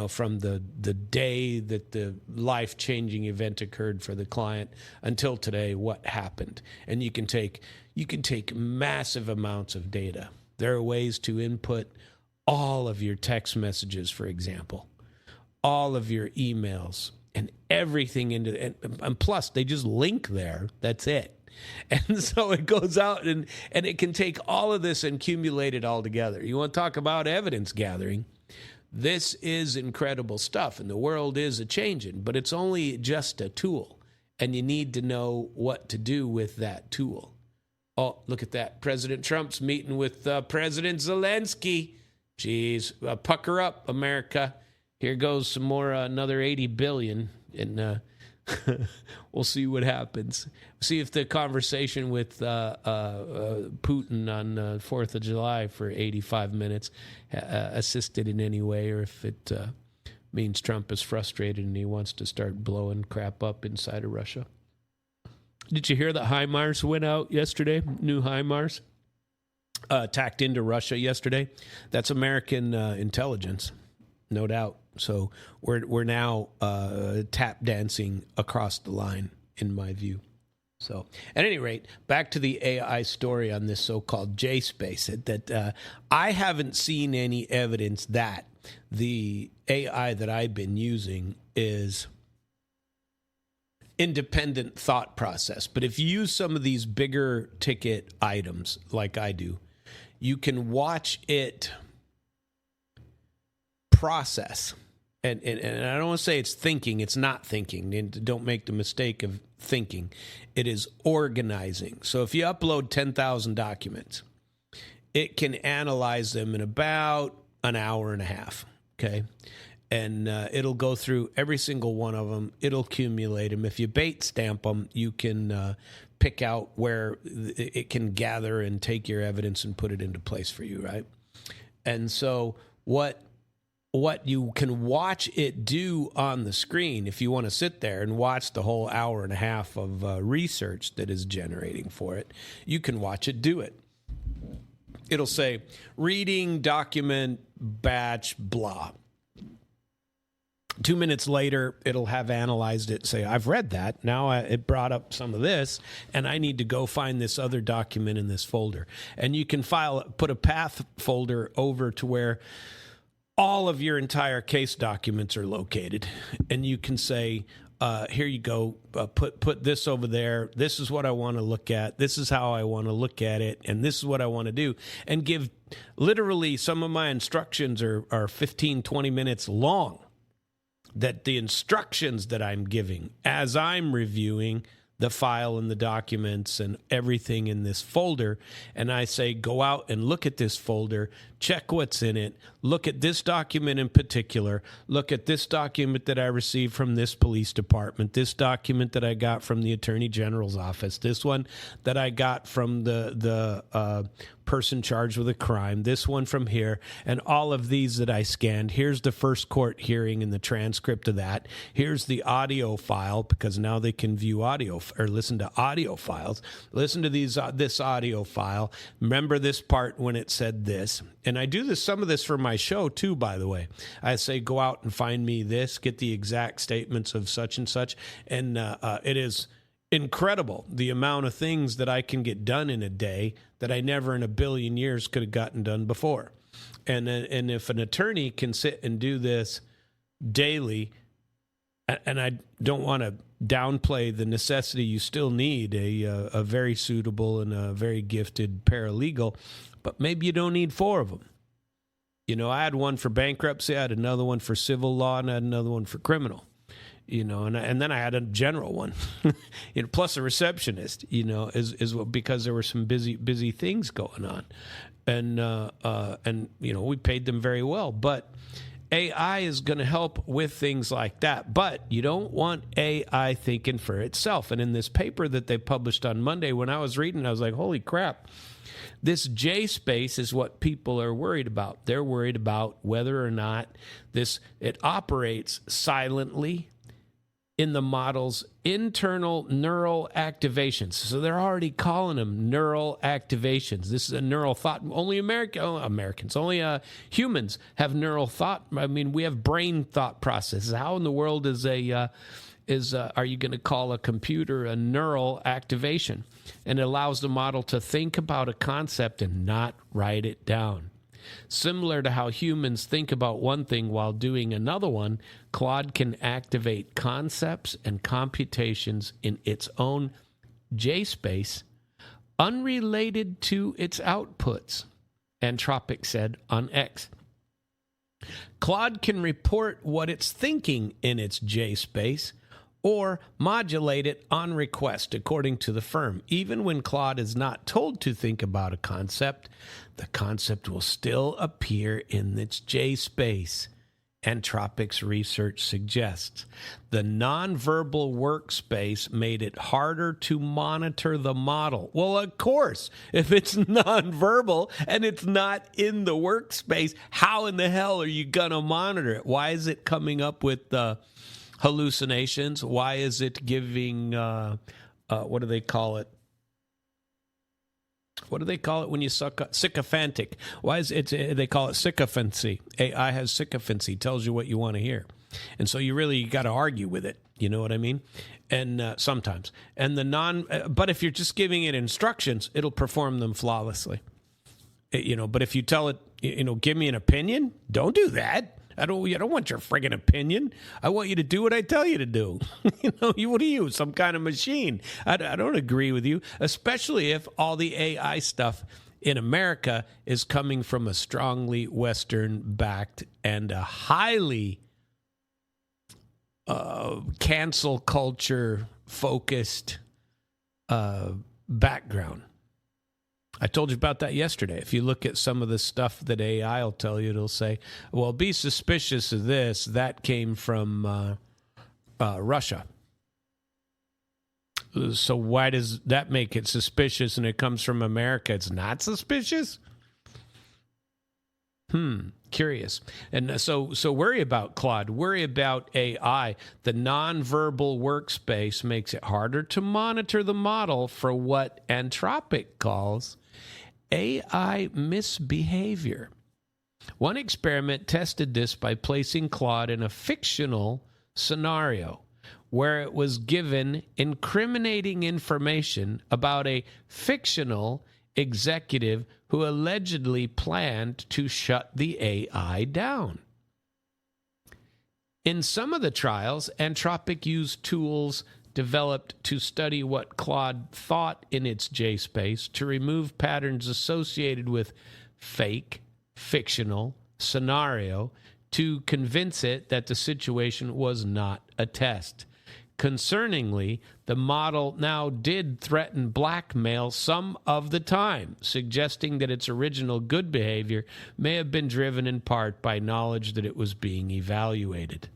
from the day that the life-changing event occurred for the client until today, what happened. And you can take massive amounts of data. There are ways to input all of your text messages, for example, all of your emails and everything into it. And plus, they just link there. That's it. And so it goes out and it can take all of this and accumulate it all together. You want to talk about evidence gathering? This is incredible stuff, and the world is a-changing, but it's only just a tool, and you need to know what to do with that tool. Oh, look at that. President Trump's meeting with President Zelensky. Jeez, pucker up, America. Here goes some more, another $80 billion, and we'll see what happens. See if the conversation with Putin on 4th of July for 85 minutes assisted in any way, or if it means Trump is frustrated and he wants to start blowing crap up inside of Russia. Did you hear that HIMARS went out yesterday? New HIMARS attacked into Russia yesterday. That's American intelligence, no doubt. So we're now tap dancing across the line, in my view. So at any rate, back to the AI story on this so-called J-space, that I haven't seen any evidence that the AI that I've been using is independent thought process. But if you use some of these bigger ticket items like I do, you can watch it process. And I don't want to say it's thinking. It's not thinking. And don't make the mistake of thinking. It is organizing. So if you upload 10,000 documents, it can analyze them in about an hour and a half, okay? And it'll go through every single one of them. It'll accumulate them. If you bait stamp them, you can pick out where it can gather and take your evidence and put it into place for you, right? And so what you can watch it do on the screen, if you want to sit there and watch the whole hour and a half of research that is generating for it, you can watch it do it. It'll say, reading, document, batch, blah. 2 minutes later, it'll have analyzed it, say, I've read that. Now it brought up some of this, and I need to go find this other document in this folder. And you can put a path folder over to where all of your entire case documents are located, and you can say, here you go, put this over there. This is what I want to look at. This is how I want to look at it, and this is what I want to do. And give, literally, some of my instructions are 15, 20 minutes long, that the instructions that I'm giving as I'm reviewing the file and the documents and everything in this folder, and I say, go out and look at this folder, check what's in it, look at this document in particular, look at this document that I received from this police department, this document that I got from the Attorney General's office, this one that I got from the person charged with a crime, this one from here, and all of these that I scanned. Here's the first court hearing and the transcript of that. Here's the audio file, because now they can view audio or listen to audio files. Listen to this audio file. Remember this part when it said this. And I do some of this for my show too, by the way. I say, go out and find me this, get the exact statements of such and such. And it is incredible the amount of things that I can get done in a day that I never in a billion years could have gotten done before. And if an attorney can sit and do this daily, and I don't want to downplay the necessity, you still need a very suitable and a very gifted paralegal, but maybe you don't need 4 of them. You know, I had one for bankruptcy, I had another one for civil law, and I had another one for criminal. You know, and then I had a general one, plus a receptionist. You know, because there were some busy things going on, and you know, we paid them very well. But AI is going to help with things like that. But you don't want AI thinking for itself. And in this paper that they published on Monday, when I was reading, I was like, holy crap. This J space is what people are worried about. They're worried about whether or not it operates silently, in the model's internal neural activations. So they're already calling them neural activations. This is a neural thought. Only humans have neural thought. I mean, we have brain thought processes. How in the world are you going to call a computer a neural activation? And it allows the model to think about a concept and not write it down. Similar to how humans think about one thing while doing another one, Claude can activate concepts and computations in its own J-space, unrelated to its outputs, Anthropic said on X. Claude can report what it's thinking in its J-space or modulate it on request, according to the firm. Even when Claude is not told to think about a concept, the concept will still appear in its J-space, Anthropic's research suggests. The nonverbal workspace made it harder to monitor the model. Well, of course, if it's nonverbal and it's not in the workspace, how in the hell are you going to monitor it? Why is it coming up with hallucinations? Why is it giving, what do they call it? What do they call it when you sycophantic? Why is it? They call it sycophancy. AI has sycophancy, tells you what you want to hear, and so you got to argue with it. You know what I mean? And sometimes, and but if you're just giving it instructions, it'll perform them flawlessly. But if you tell it, give me an opinion, don't do that. I don't want your friggin' opinion. I want you to do what I tell you to do. What are you, some kind of machine? I don't agree with you, especially if all the AI stuff in America is coming from a strongly Western-backed and a highly cancel culture-focused background. I told you about that yesterday. If you look at some of the stuff that AI will tell you, it'll say, well, be suspicious of this. That came from Russia. So why does that make it suspicious and it comes from America? It's not suspicious? Curious. And so worry about Claude. Worry about AI. The nonverbal workspace makes it harder to monitor the model for what Anthropic calls AI misbehavior. One experiment tested this by placing Claude in a fictional scenario where it was given incriminating information about a fictional executive who allegedly planned to shut the AI down. In some of the trials, Anthropic used tools developed to study what Claude thought in its J-space to remove patterns associated with fake, fictional scenario to convince it that the situation was not a test. Concerningly, the model now did threaten blackmail some of the time, suggesting that its original good behavior may have been driven in part by knowledge that it was being evaluated.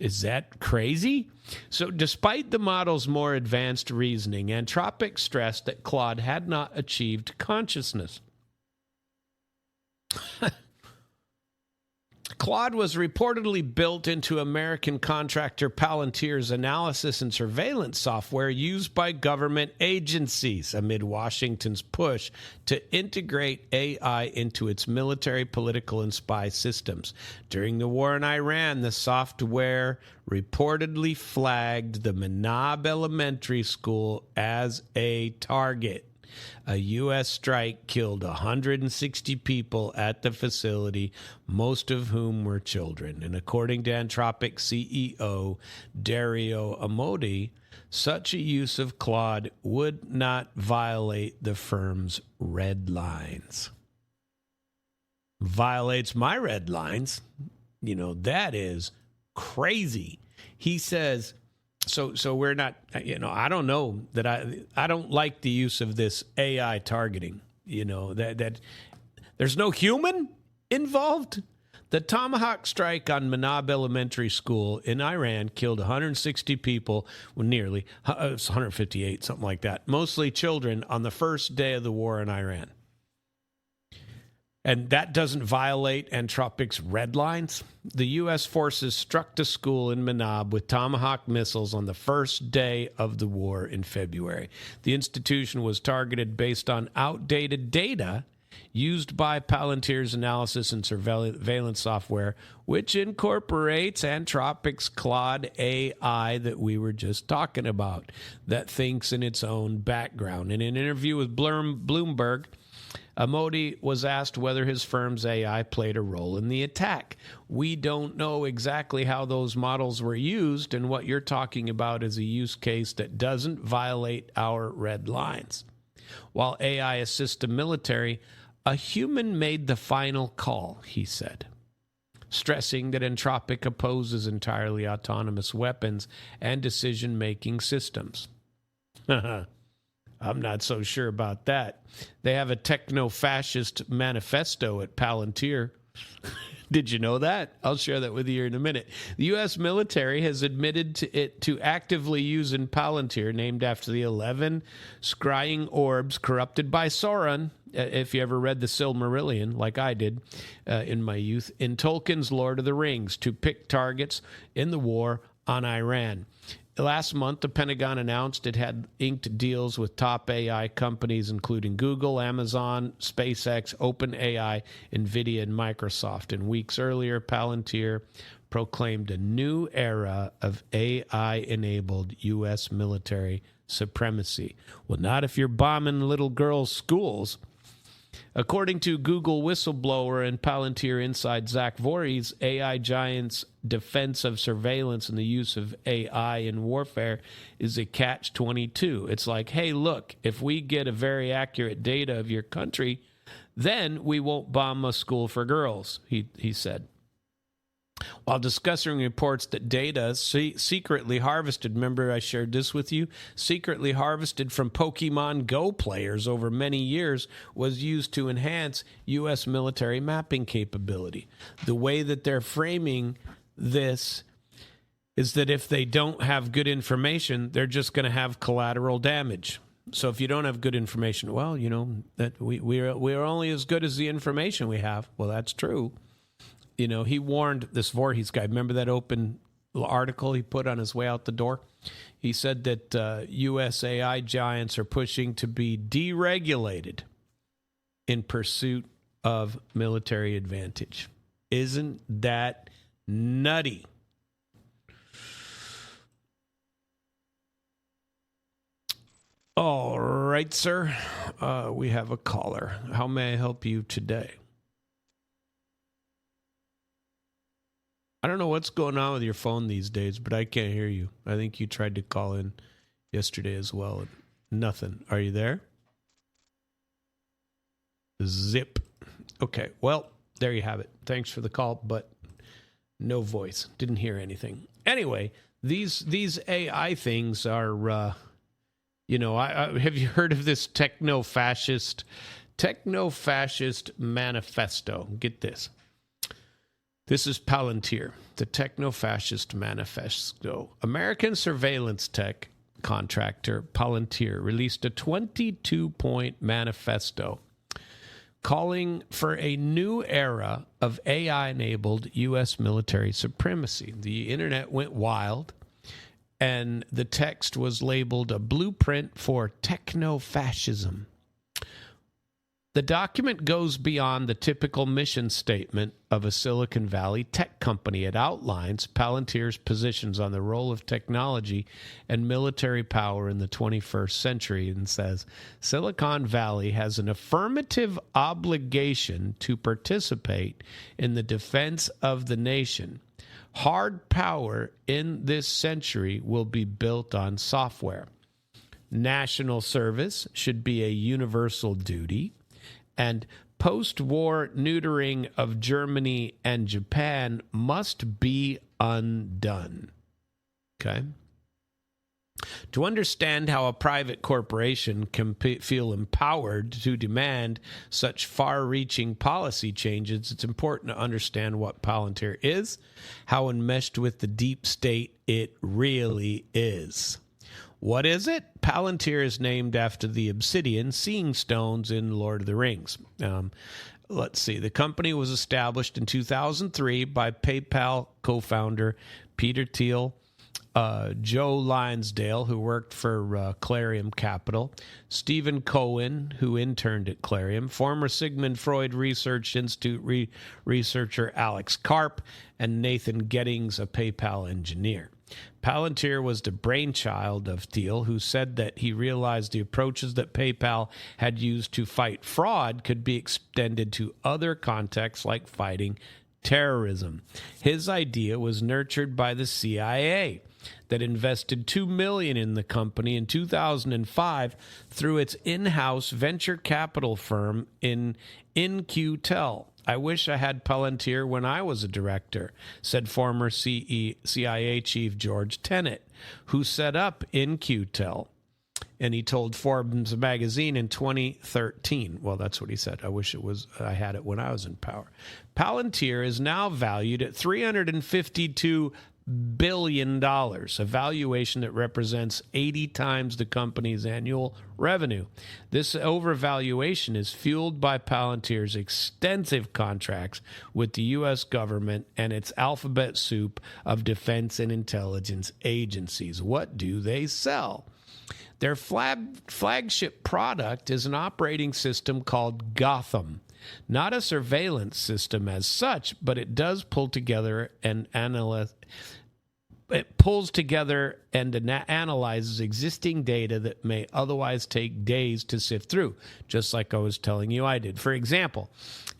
Is that crazy? So despite the model's more advanced reasoning, Anthropic stressed that Claude had not achieved consciousness. Claude was reportedly built into American contractor Palantir's analysis and surveillance software used by government agencies amid Washington's push to integrate AI into its military, political, and spy systems. During the war in Iran, the software reportedly flagged the Manab Elementary School as a target. A U.S. strike killed 160 people at the facility, most of whom were children. And according to Anthropic CEO Dario Amodi, such a use of Claude would not violate the firm's red lines. Violates my red lines. That is crazy. He says... So we're not, I don't know that I don't like the use of this AI targeting, that there's no human involved. The Tomahawk strike on Manab Elementary School in Iran killed 160 people, nearly, it's 158, something like that, mostly children on the first day of the war in Iran. And that doesn't violate Antropic's red lines. The U.S. forces struck the school in Manab with Tomahawk missiles on the first day of the war in February. The institution was targeted based on outdated data used by Palantir's analysis and surveillance software, which incorporates Antropic's Claude AI that we were just talking about, that thinks in its own background. In an interview with Bloomberg, Modi was asked whether his firm's AI played a role in the attack. We don't know exactly how those models were used, and what you're talking about is a use case that doesn't violate our red lines. While AI assists the military, a human made the final call, he said, stressing that Anthropic opposes entirely autonomous weapons and decision-making systems. I'm not so sure about that. They have a techno-fascist manifesto at Palantir. Did you know that? I'll share that with you in a minute. The U.S. military has admitted to actively using Palantir, named after the 11 scrying orbs corrupted by Sauron, if you ever read the Silmarillion, like I did in my youth, in Tolkien's Lord of the Rings, to pick targets in the war on Iran. Last month, the Pentagon announced it had inked deals with top AI companies, including Google, Amazon, SpaceX, OpenAI, NVIDIA, and Microsoft. And weeks earlier, Palantir proclaimed a new era of AI-enabled U.S. military supremacy. Well, not if you're bombing little girls' schools. According to Google whistleblower and Palantir inside Zach Voorhees, AI giant's defense of surveillance and the use of AI in warfare is a catch-22. It's like, hey, look, if we get a very accurate data of your country, then we won't bomb a school for girls, he said. While discussing reports that data secretly harvested, remember I shared this with you, secretly harvested from Pokemon Go players over many years was used to enhance U.S. military mapping capability. The way that they're framing this is that if they don't have good information, they're just going to have collateral damage. So if you don't have good information, well, you know, that we're only as good as the information we have. Well, that's true. You know, he warned this Voorhees guy. Remember that open article he put on his way out the door? He said that U.S. AI giants are pushing to be deregulated in pursuit of military advantage. Isn't that nutty? All right, sir. We have a caller. How may I help you today? I don't know what's going on with your phone these days, but I can't hear you. I think you tried to call in yesterday as well. Nothing. Are you there? Zip. Okay, well, there you have it. Thanks for the call, but no voice. Didn't hear anything. Anyway, these AI things are, you know, have you heard of this techno-fascist manifesto? Get this. This is Palantir, the techno-fascist manifesto. American surveillance tech contractor Palantir released a 22-point manifesto calling for a new era of AI-enabled U.S. military supremacy. The internet went wild, and the text was labeled a blueprint for techno-fascism. The document goes beyond the typical mission statement of a Silicon Valley tech company. It outlines Palantir's positions on the role of technology and military power in the 21st century and says Silicon Valley has an affirmative obligation to participate in the defense of the nation. Hard power in this century will be built on software. National service should be a universal duty. And post-war neutering of Germany and Japan must be undone. Okay? To understand how a private corporation can feel empowered to demand such far-reaching policy changes, it's important to understand what Palantir is, how enmeshed with the deep state it really is. What is it? Palantir is named after the obsidian seeing stones in Lord of the Rings. Let's see. The company was established in 2003 by PayPal co-founder Peter Thiel, Joe Linsdale, who worked for Clarion Capital, Stephen Cohen, who interned at Clarion, former Sigmund Freud Research Institute researcher Alex Karp, and Nathan Gettings, a PayPal engineer. Palantir was the brainchild of Thiel, who said that he realized the approaches that PayPal had used to fight fraud could be extended to other contexts like fighting terrorism. His idea was nurtured by the CIA, that invested $2 million in the company in 2005 through its in-house venture capital firm in InQtel. I wish I had Palantir when I was a director, said former CIA chief George Tenet, who set up InQtel. And he told Forbes magazine in 2013. Well, that's what he said. I wish I had it when I was in power. Palantir is now valued at $352 billion, a valuation that represents 80 times the company's annual revenue. This overvaluation is fueled by Palantir's extensive contracts with the U.S. government and its alphabet soup of defense and intelligence agencies. What do they sell? Their flagship product is an operating system called Gotham. Not a surveillance system as such, but it does pull together and analyzes existing data that may otherwise take days to sift through, just like I was telling you I did. For example,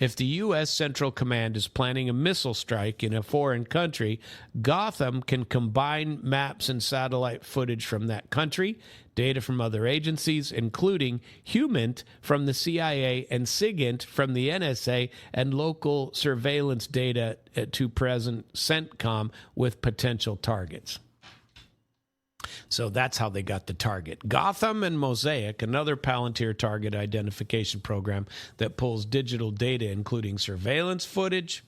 if the U.S. Central Command is planning a missile strike in a foreign country, Gotham can combine maps and satellite footage from that country, data from other agencies, including HUMINT from the CIA and SIGINT from the NSA, and local surveillance data to present CENTCOM with potential targets. So that's how they got the target. Gotham and Mosaic, another Palantir target identification program that pulls digital data, including surveillance footage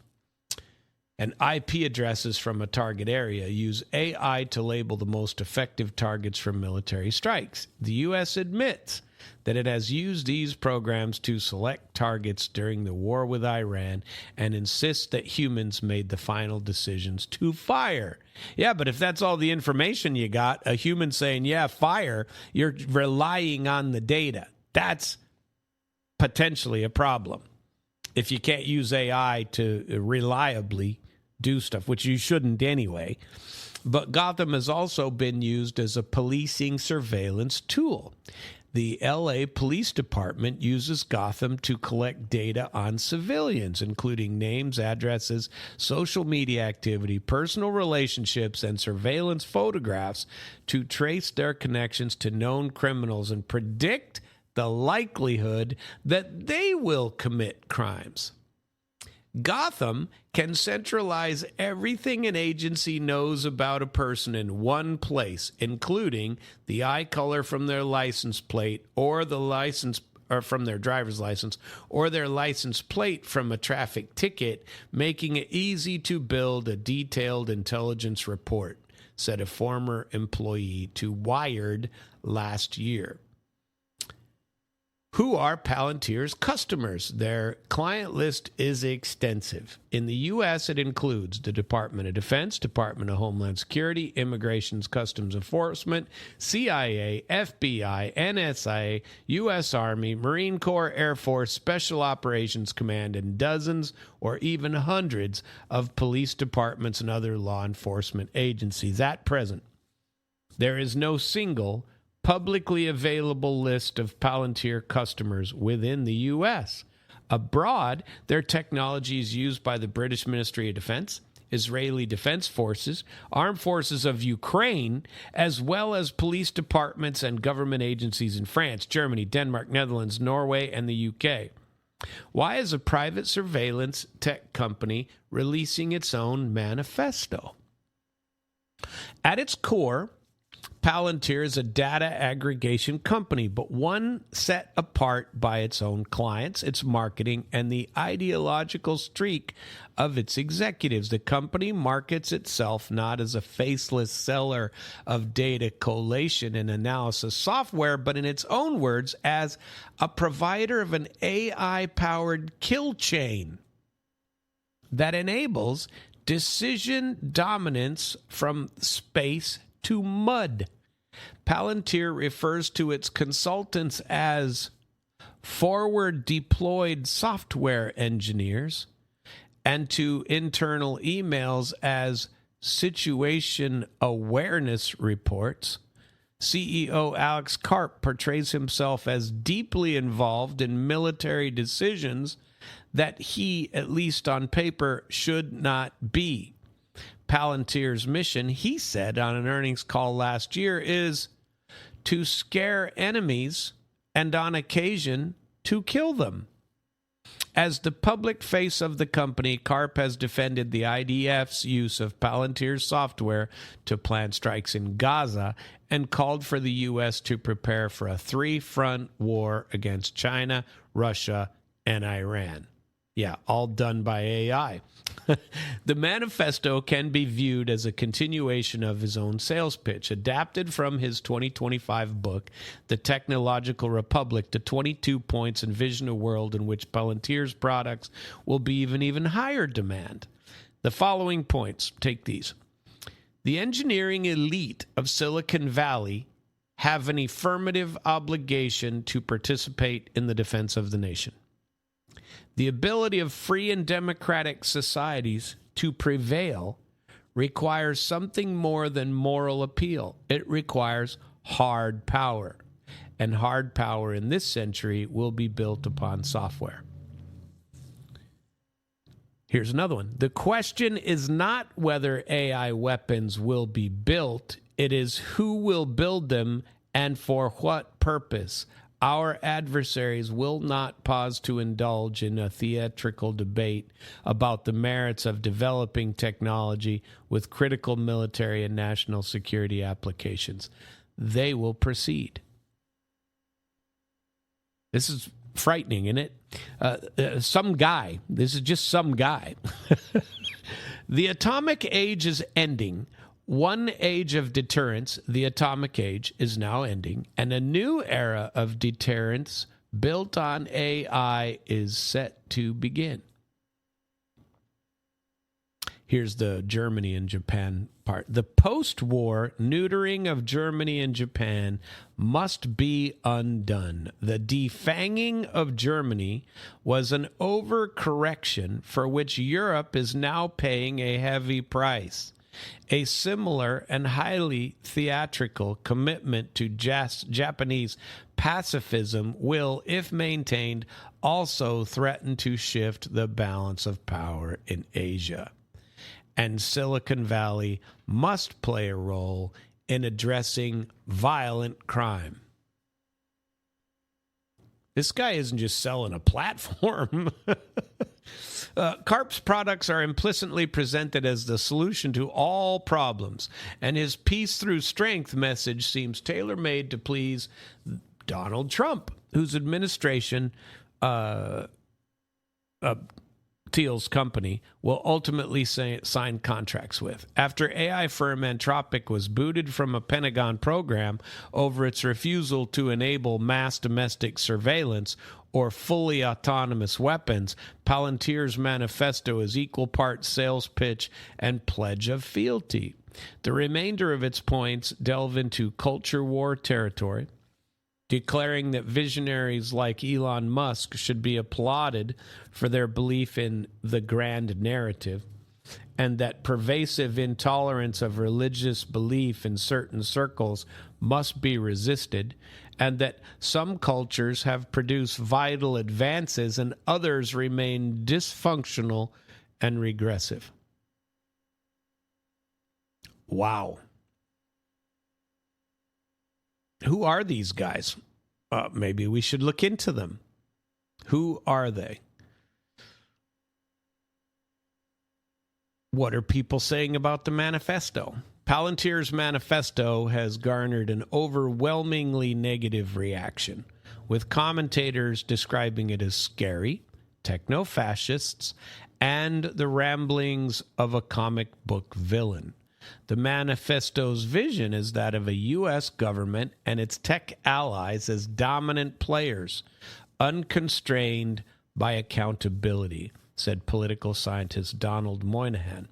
and IP addresses from a target area, use AI to label the most effective targets for military strikes. The U.S. admits that it has used these programs to select targets during the war with Iran and insists that humans made the final decisions to fire. Yeah, but if that's all the information you got, a human saying, yeah, fire, you're relying on the data. That's potentially a problem. If you can't use AI to reliably do stuff, which you shouldn't anyway. But Gotham has also been used as a policing surveillance tool. The LA Police Department uses Gotham to collect data on civilians, including names, addresses, social media activity, personal relationships, and surveillance photographs to trace their connections to known criminals and predict the likelihood that they will commit crimes. Gotham can centralize everything an agency knows about a person in one place, including the eye color from their license plate or the license or from their driver's license or their license plate from a traffic ticket, making it easy to build a detailed intelligence report, said a former employee to Wired last year. Who are Palantir's customers? Their client list is extensive. In the U.S., it includes the Department of Defense, Department of Homeland Security, Immigration Customs Enforcement, CIA, FBI, NSA, U.S. Army, Marine Corps, Air Force, Special Operations Command, and dozens or even hundreds of police departments and other law enforcement agencies. At present, there is no single publicly available list of Palantir customers within the U.S. Abroad, their technology is used by the British Ministry of Defense, Israeli Defense Forces, Armed Forces of Ukraine, as well as police departments and government agencies in France, Germany, Denmark, Netherlands, Norway, and the UK. Why is a private surveillance tech company releasing its own manifesto? At its core, Palantir is a data aggregation company, but one set apart by its own clients, its marketing, and the ideological streak of its executives. The company markets itself not as a faceless seller of data collation and analysis software, but in its own words, as a provider of an AI-powered kill chain that enables decision dominance from space to mud. Palantir refers to its consultants as forward deployed software engineers and to internal emails as situation awareness reports. CEO Alex Karp portrays himself as deeply involved in military decisions that he, at least on paper, should not be. Palantir's mission, he said on an earnings call last year, is to scare enemies and on occasion to kill them. As the public face of the company, Karp has defended the IDF's use of Palantir's software to plan strikes in Gaza and called for the U.S. to prepare for a three-front war against China, Russia, and Iran. Yeah, all done by AI. The manifesto can be viewed as a continuation of his own sales pitch, adapted from his 2025 book, The Technological Republic, to 22 points envision a world in which Palantir's products will be even higher demand. The following points, take these. The engineering elite of Silicon Valley have an affirmative obligation to participate in the defense of the nation. The ability of free and democratic societies to prevail requires something more than moral appeal. It requires hard power. And hard power in this century will be built upon software. Here's another one. The question is not whether AI weapons will be built. It is who will build them and for what purpose. Our adversaries will not pause to indulge in a theatrical debate about the merits of developing technology with critical military and national security applications. They will proceed. This is frightening, isn't it? Some guy, this is just some guy. The atomic age is ending. One age of deterrence, the atomic age, is now ending, and a new era of deterrence built on AI is set to begin. Here's the Germany and Japan part. The post-war neutering of Germany and Japan must be undone. The defanging of Germany was an overcorrection for which Europe is now paying a heavy price. A similar and highly theatrical commitment to Japanese pacifism will, if maintained, also threaten to shift the balance of power in Asia. And Silicon Valley must play a role in addressing violent crime. This guy isn't just selling a platform. Karp's products are implicitly presented as the solution to all problems, and his peace through strength message seems tailor-made to please Donald Trump, whose administration, Thiel's company, will ultimately sign contracts with. After AI firm Anthropic was booted from a Pentagon program over its refusal to enable mass domestic surveillance or fully autonomous weapons, Palantir's manifesto is equal parts sales pitch and pledge of fealty. The remainder of its points delve into culture war territory, declaring that visionaries like Elon Musk should be applauded for their belief in the grand narrative, and that pervasive intolerance of religious belief in certain circles must be resisted, and that some cultures have produced vital advances and others remain dysfunctional and regressive. Wow. Who are these guys? Maybe we should look into them. Who are they? What are people saying about the manifesto? Palantir's manifesto has garnered an overwhelmingly negative reaction, with commentators describing it as scary, techno-fascists, and the ramblings of a comic book villain. The manifesto's vision is that of a U.S. government and its tech allies as dominant players, unconstrained by accountability, said political scientist Donald Moynihan.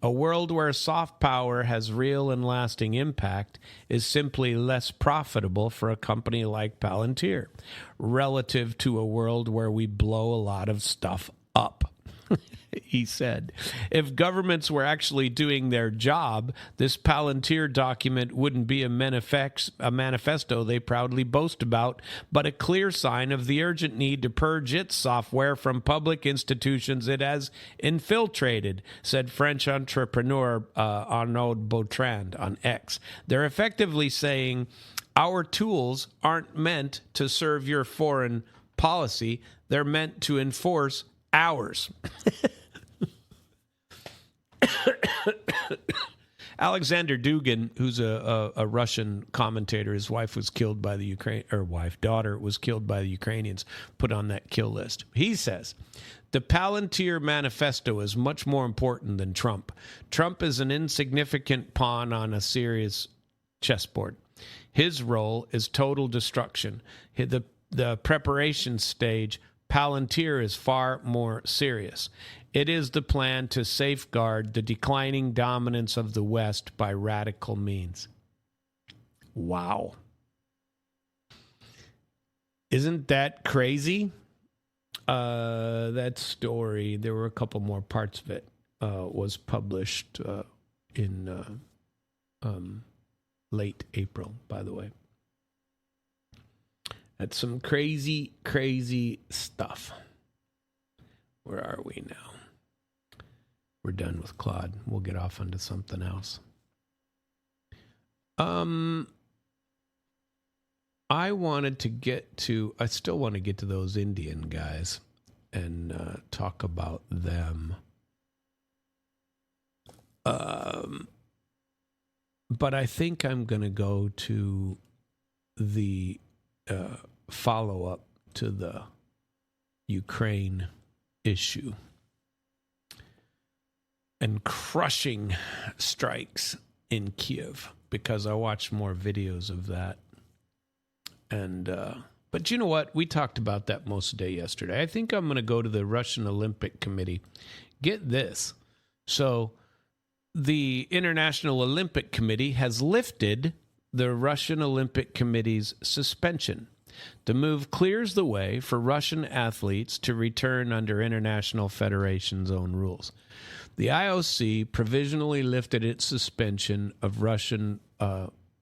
A world where soft power has real and lasting impact is simply less profitable for a company like Palantir, relative to a world where we blow a lot of stuff up. He said, if governments were actually doing their job, this Palantir document wouldn't be a manifesto they proudly boast about, but a clear sign of the urgent need to purge its software from public institutions it has infiltrated, said French entrepreneur Arnaud Beautrand on X. They're effectively saying, our tools aren't meant to serve your foreign policy. They're meant to enforce ours. Alexander Dugin, who's a Russian commentator, his wife was killed by the daughter was killed by the Ukrainians, put on that kill list. He says, the Palantir manifesto is much more important than Trump. Trump is an insignificant pawn on a serious chessboard. His role is total destruction. The preparation stage, Palantir, is far more serious. It is the plan to safeguard the declining dominance of the West by radical means. Wow. Isn't that crazy? That story, there were a couple more parts of it, was published in late April, by the way. That's some crazy, crazy stuff. Where are we now? We're done with Claude. We'll get off onto something else. I still want to get to those Indian guys and talk about them. But I think I'm going to go to the follow-up to the Ukraine issue and crushing strikes in Kiev, because I watched more videos of that. And but you know what? We talked about that most of the day yesterday. I think I'm going to go to the Russian Olympic Committee. Get this. So the International Olympic Committee has lifted the Russian Olympic Committee's suspension. The move clears the way for Russian athletes to return under International Federation's own rules. The IOC provisionally lifted its suspension of Russian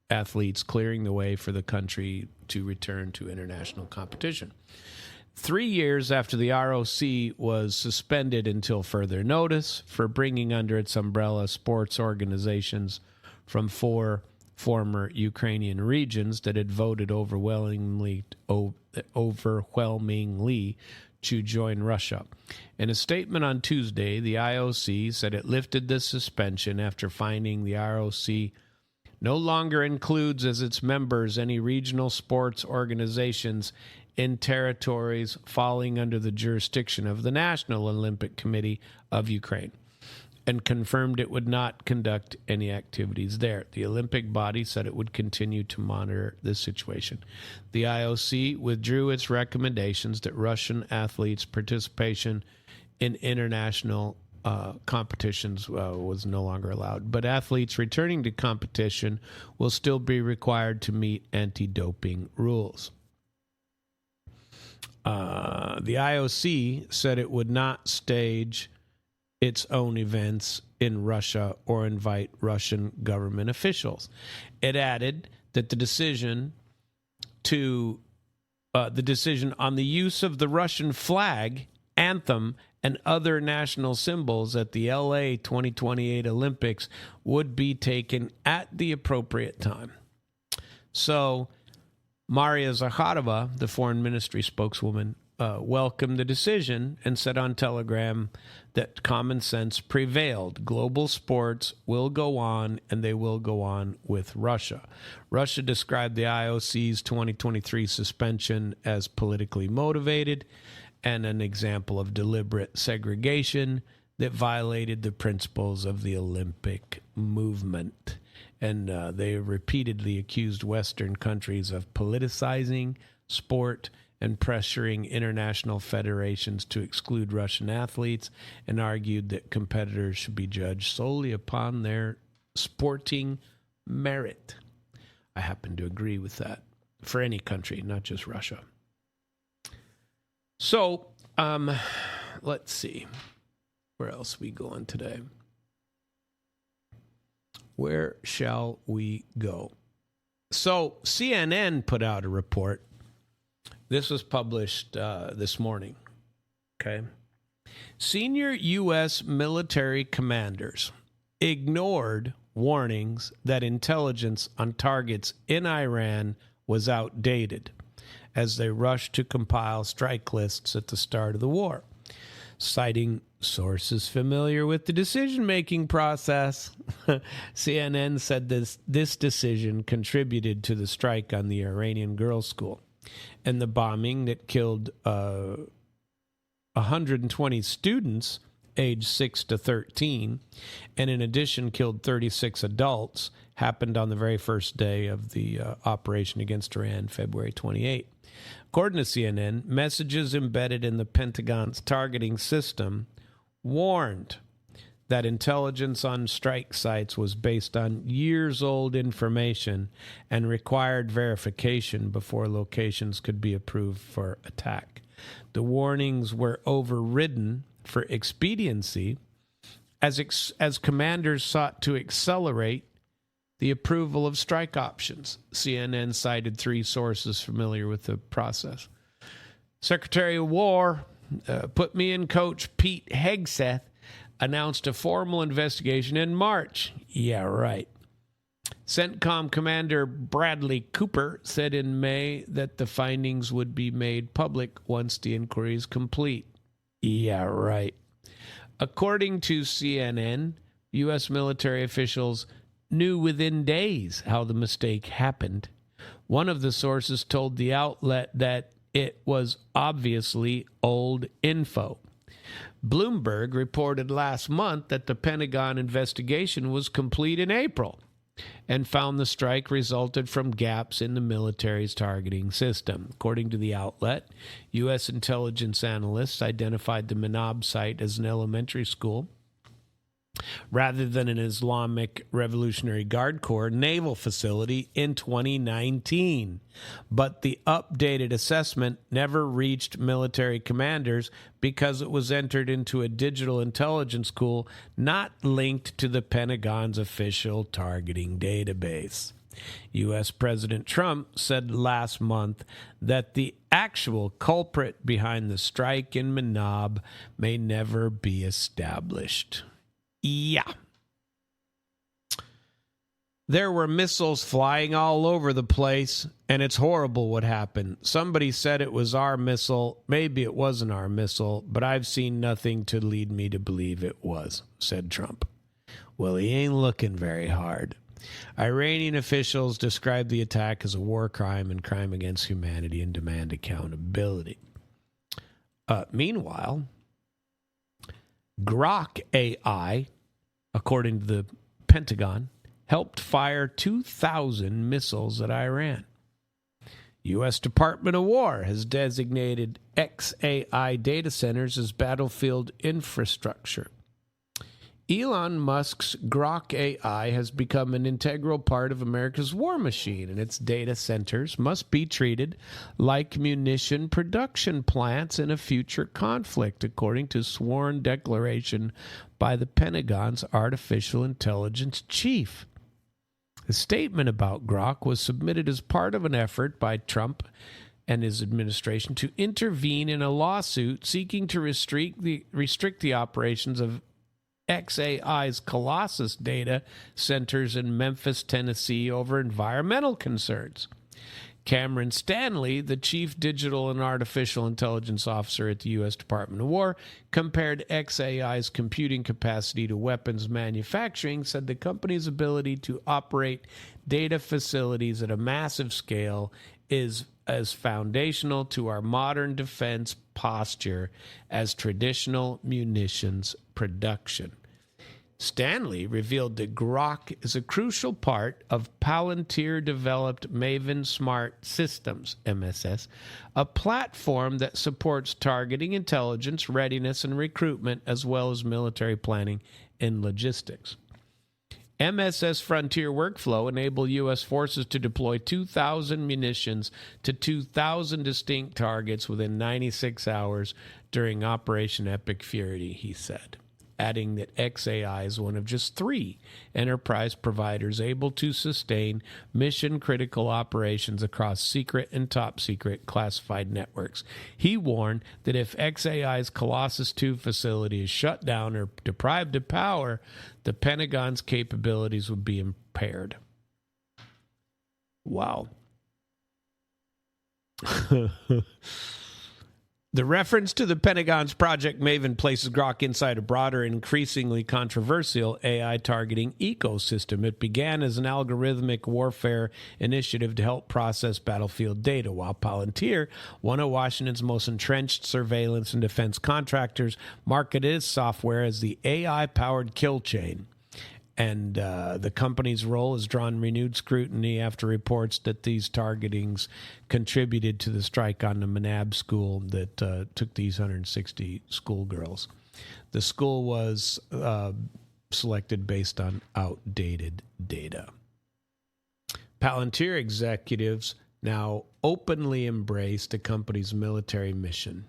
athletes, clearing the way for the country to return to international competition. 3 years after the ROC was suspended until further notice for bringing under its umbrella sports organizations from 4 former Ukrainian regions that had voted overwhelmingly to join Russia. In a statement on Tuesday, the IOC said it lifted the suspension after finding the ROC no longer includes as its members any regional sports organizations in territories falling under the jurisdiction of the National Olympic Committee of Ukraine, and confirmed it would not conduct any activities there. The Olympic body said it would continue to monitor the situation. The IOC withdrew its recommendations that Russian athletes' participation in international competitions was no longer allowed, but athletes returning to competition will still be required to meet anti-doping rules. The IOC said it would not stage its own events in Russia or invite Russian government officials. It added that the decision on the use of the Russian flag, anthem, and other national symbols at the LA 2028 Olympics would be taken at the appropriate time. So Maria Zakharova, the foreign ministry spokeswoman, welcomed the decision and said on Telegram that common sense prevailed. Global sports will go on, and they will go on with Russia. Russia described the IOC's 2023 suspension as politically motivated and an example of deliberate segregation that violated the principles of the Olympic movement. And they repeatedly accused Western countries of politicizing sport and pressuring international federations to exclude Russian athletes, and argued that competitors should be judged solely upon their sporting merit. I happen to agree with that for any country, not just Russia. So, let's see. Where else are we going today? Where shall we go? So, CNN put out a report. This was published this morning. Okay. Senior U.S. military commanders ignored warnings that intelligence on targets in Iran was outdated as they rushed to compile strike lists at the start of the war. Citing sources familiar with the decision-making process, CNN said this decision contributed to the strike on the Iranian girls' school and the bombing that killed 120 students aged 6 to 13, and in addition killed 36 adults, happened on the very first day of the operation against Iran, February 28. According to CNN, messages embedded in the Pentagon's targeting system warned that intelligence on strike sites was based on years-old information and required verification before locations could be approved for attack. The warnings were overridden for expediency as commanders sought to accelerate the approval of strike options. CNN cited 3 sources familiar with the process. Secretary of War, put me in coach Pete Hegseth, announced a formal investigation in March. Yeah, right. CENTCOM Commander Bradley Cooper said in May that the findings would be made public once the inquiry is complete. Yeah, right. According to CNN, U.S. military officials knew within days how the mistake happened. One of the sources told the outlet that it was obviously old info. Bloomberg reported last month that the Pentagon investigation was complete in April and found the strike resulted from gaps in the military's targeting system. According to the outlet, U.S. intelligence analysts identified the Manab site as an elementary school rather than an Islamic Revolutionary Guard Corps naval facility in 2019. But the updated assessment never reached military commanders because it was entered into a digital intelligence pool not linked to the Pentagon's official targeting database. U.S. President Trump said last month that the actual culprit behind the strike in Manab may never be established. Yeah. There were missiles flying all over the place, and it's horrible what happened. Somebody said it was our missile. Maybe it wasn't our missile, but I've seen nothing to lead me to believe it was, said Trump. Well, he ain't looking very hard. Iranian officials described the attack as a war crime and crime against humanity and demand accountability. Meanwhile, Grok AI, according to the Pentagon, helped fire 2,000 missiles at Iran. U.S. Department of War has designated XAI data centers as battlefield infrastructure. Elon Musk's Grok AI has become an integral part of America's war machine, and its data centers must be treated like munition production plants in a future conflict, according to sworn declaration by the Pentagon's artificial intelligence chief. The statement about Grok was submitted as part of an effort by Trump and his administration to intervene in a lawsuit seeking to restrict the operations of XAI's Colossus data centers in Memphis, Tennessee over environmental concerns. Cameron Stanley, the chief digital and artificial intelligence officer at the U.S. Department of War, compared XAI's computing capacity to weapons manufacturing, said the company's ability to operate data facilities at a massive scale is as foundational to our modern defense posture as traditional munitions production. Stanley revealed that Grok is a crucial part of Palantir-developed Maven Smart Systems, MSS, a platform that supports targeting, intelligence, readiness, and recruitment, as well as military planning and logistics. MSS Frontier Workflow enabled U.S. forces to deploy 2,000 munitions to 2,000 distinct targets within 96 hours during Operation Epic Fury, he said, adding that XAI is one of just 3 enterprise providers able to sustain mission-critical operations across secret and top-secret classified networks. He warned that if XAI's Colossus II facility is shut down or deprived of power, the Pentagon's capabilities would be impaired. Wow. The reference to the Pentagon's Project Maven places Grok inside a broader and increasingly controversial AI targeting ecosystem. It began as an algorithmic warfare initiative to help process battlefield data, while Palantir, one of Washington's most entrenched surveillance and defense contractors, marketed its software as the AI-powered kill chain. And the company's role has drawn renewed scrutiny after reports that these targetings contributed to the strike on the Manab school that took these 160 schoolgirls. The school was selected based on outdated data. Palantir executives now openly embrace the company's military mission.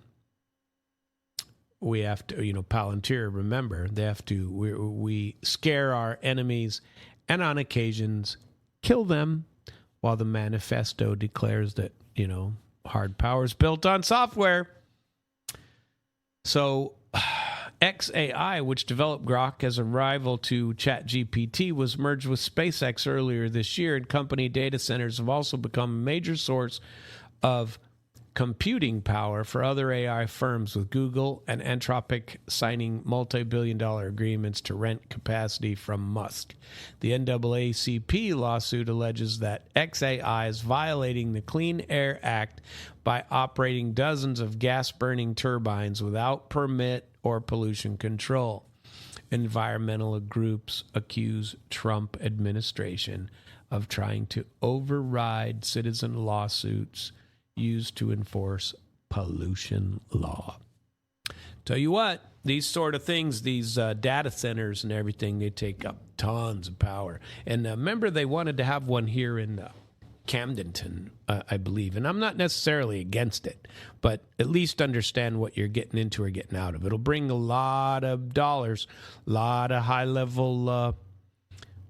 We have to, Palantir, remember, they have to, we scare our enemies and on occasions kill them, while the manifesto declares that, hard power is built on software. So XAI, which developed Grok as a rival to ChatGPT, was merged with SpaceX earlier this year, and company data centers have also become a major source of computing power for other AI firms, with Google and Anthropic signing multi-billion-dollar agreements to rent capacity from Musk. The NAACP lawsuit alleges that XAI is violating the Clean Air Act by operating dozens of gas-burning turbines without permit or pollution control. Environmental groups accuse Trump administration of trying to override citizen lawsuits used to enforce pollution law. Tell you what, these sort of things, these data centers and everything, they take up tons of power. And remember, they wanted to have one here in Camdenton, I believe. And I'm not necessarily against it, but at least understand what you're getting into or getting out of. It'll bring a lot of dollars, a lot of high-level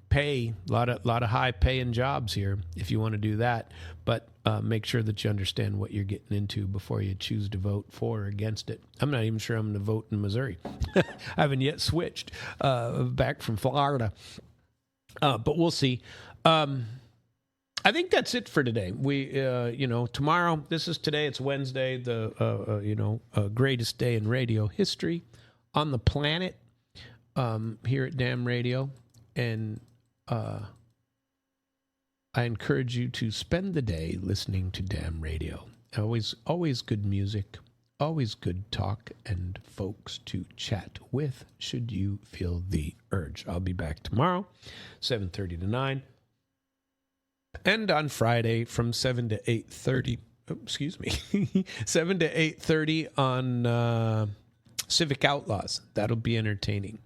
pay, a lot of high-paying jobs here if you want to do that. But make sure that you understand what you're getting into before you choose to vote for or against it. I'm not even sure I'm going to vote in Missouri. I haven't yet switched back from Florida. But we'll see. I think that's it for today. We, tomorrow, this is today, it's Wednesday, the, greatest day in radio history on the planet here at Damn Radio. And I encourage you to spend the day listening to Damn Radio. Always good music, always good talk, and folks to chat with should you feel the urge. I'll be back tomorrow, 7:30 to 9. And on Friday from 7 to 8:30, 7 to 8:30 on Civic Outlaws. That'll be entertaining.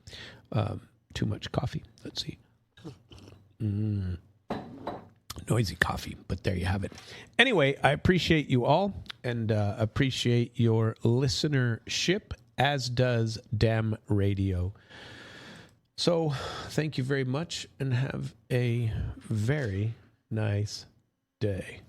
Too much coffee. Let's see. Noisy coffee, but there you have it. Anyway, I appreciate you all and appreciate your listenership, as does Damn Radio. So thank you very much and have a very nice day.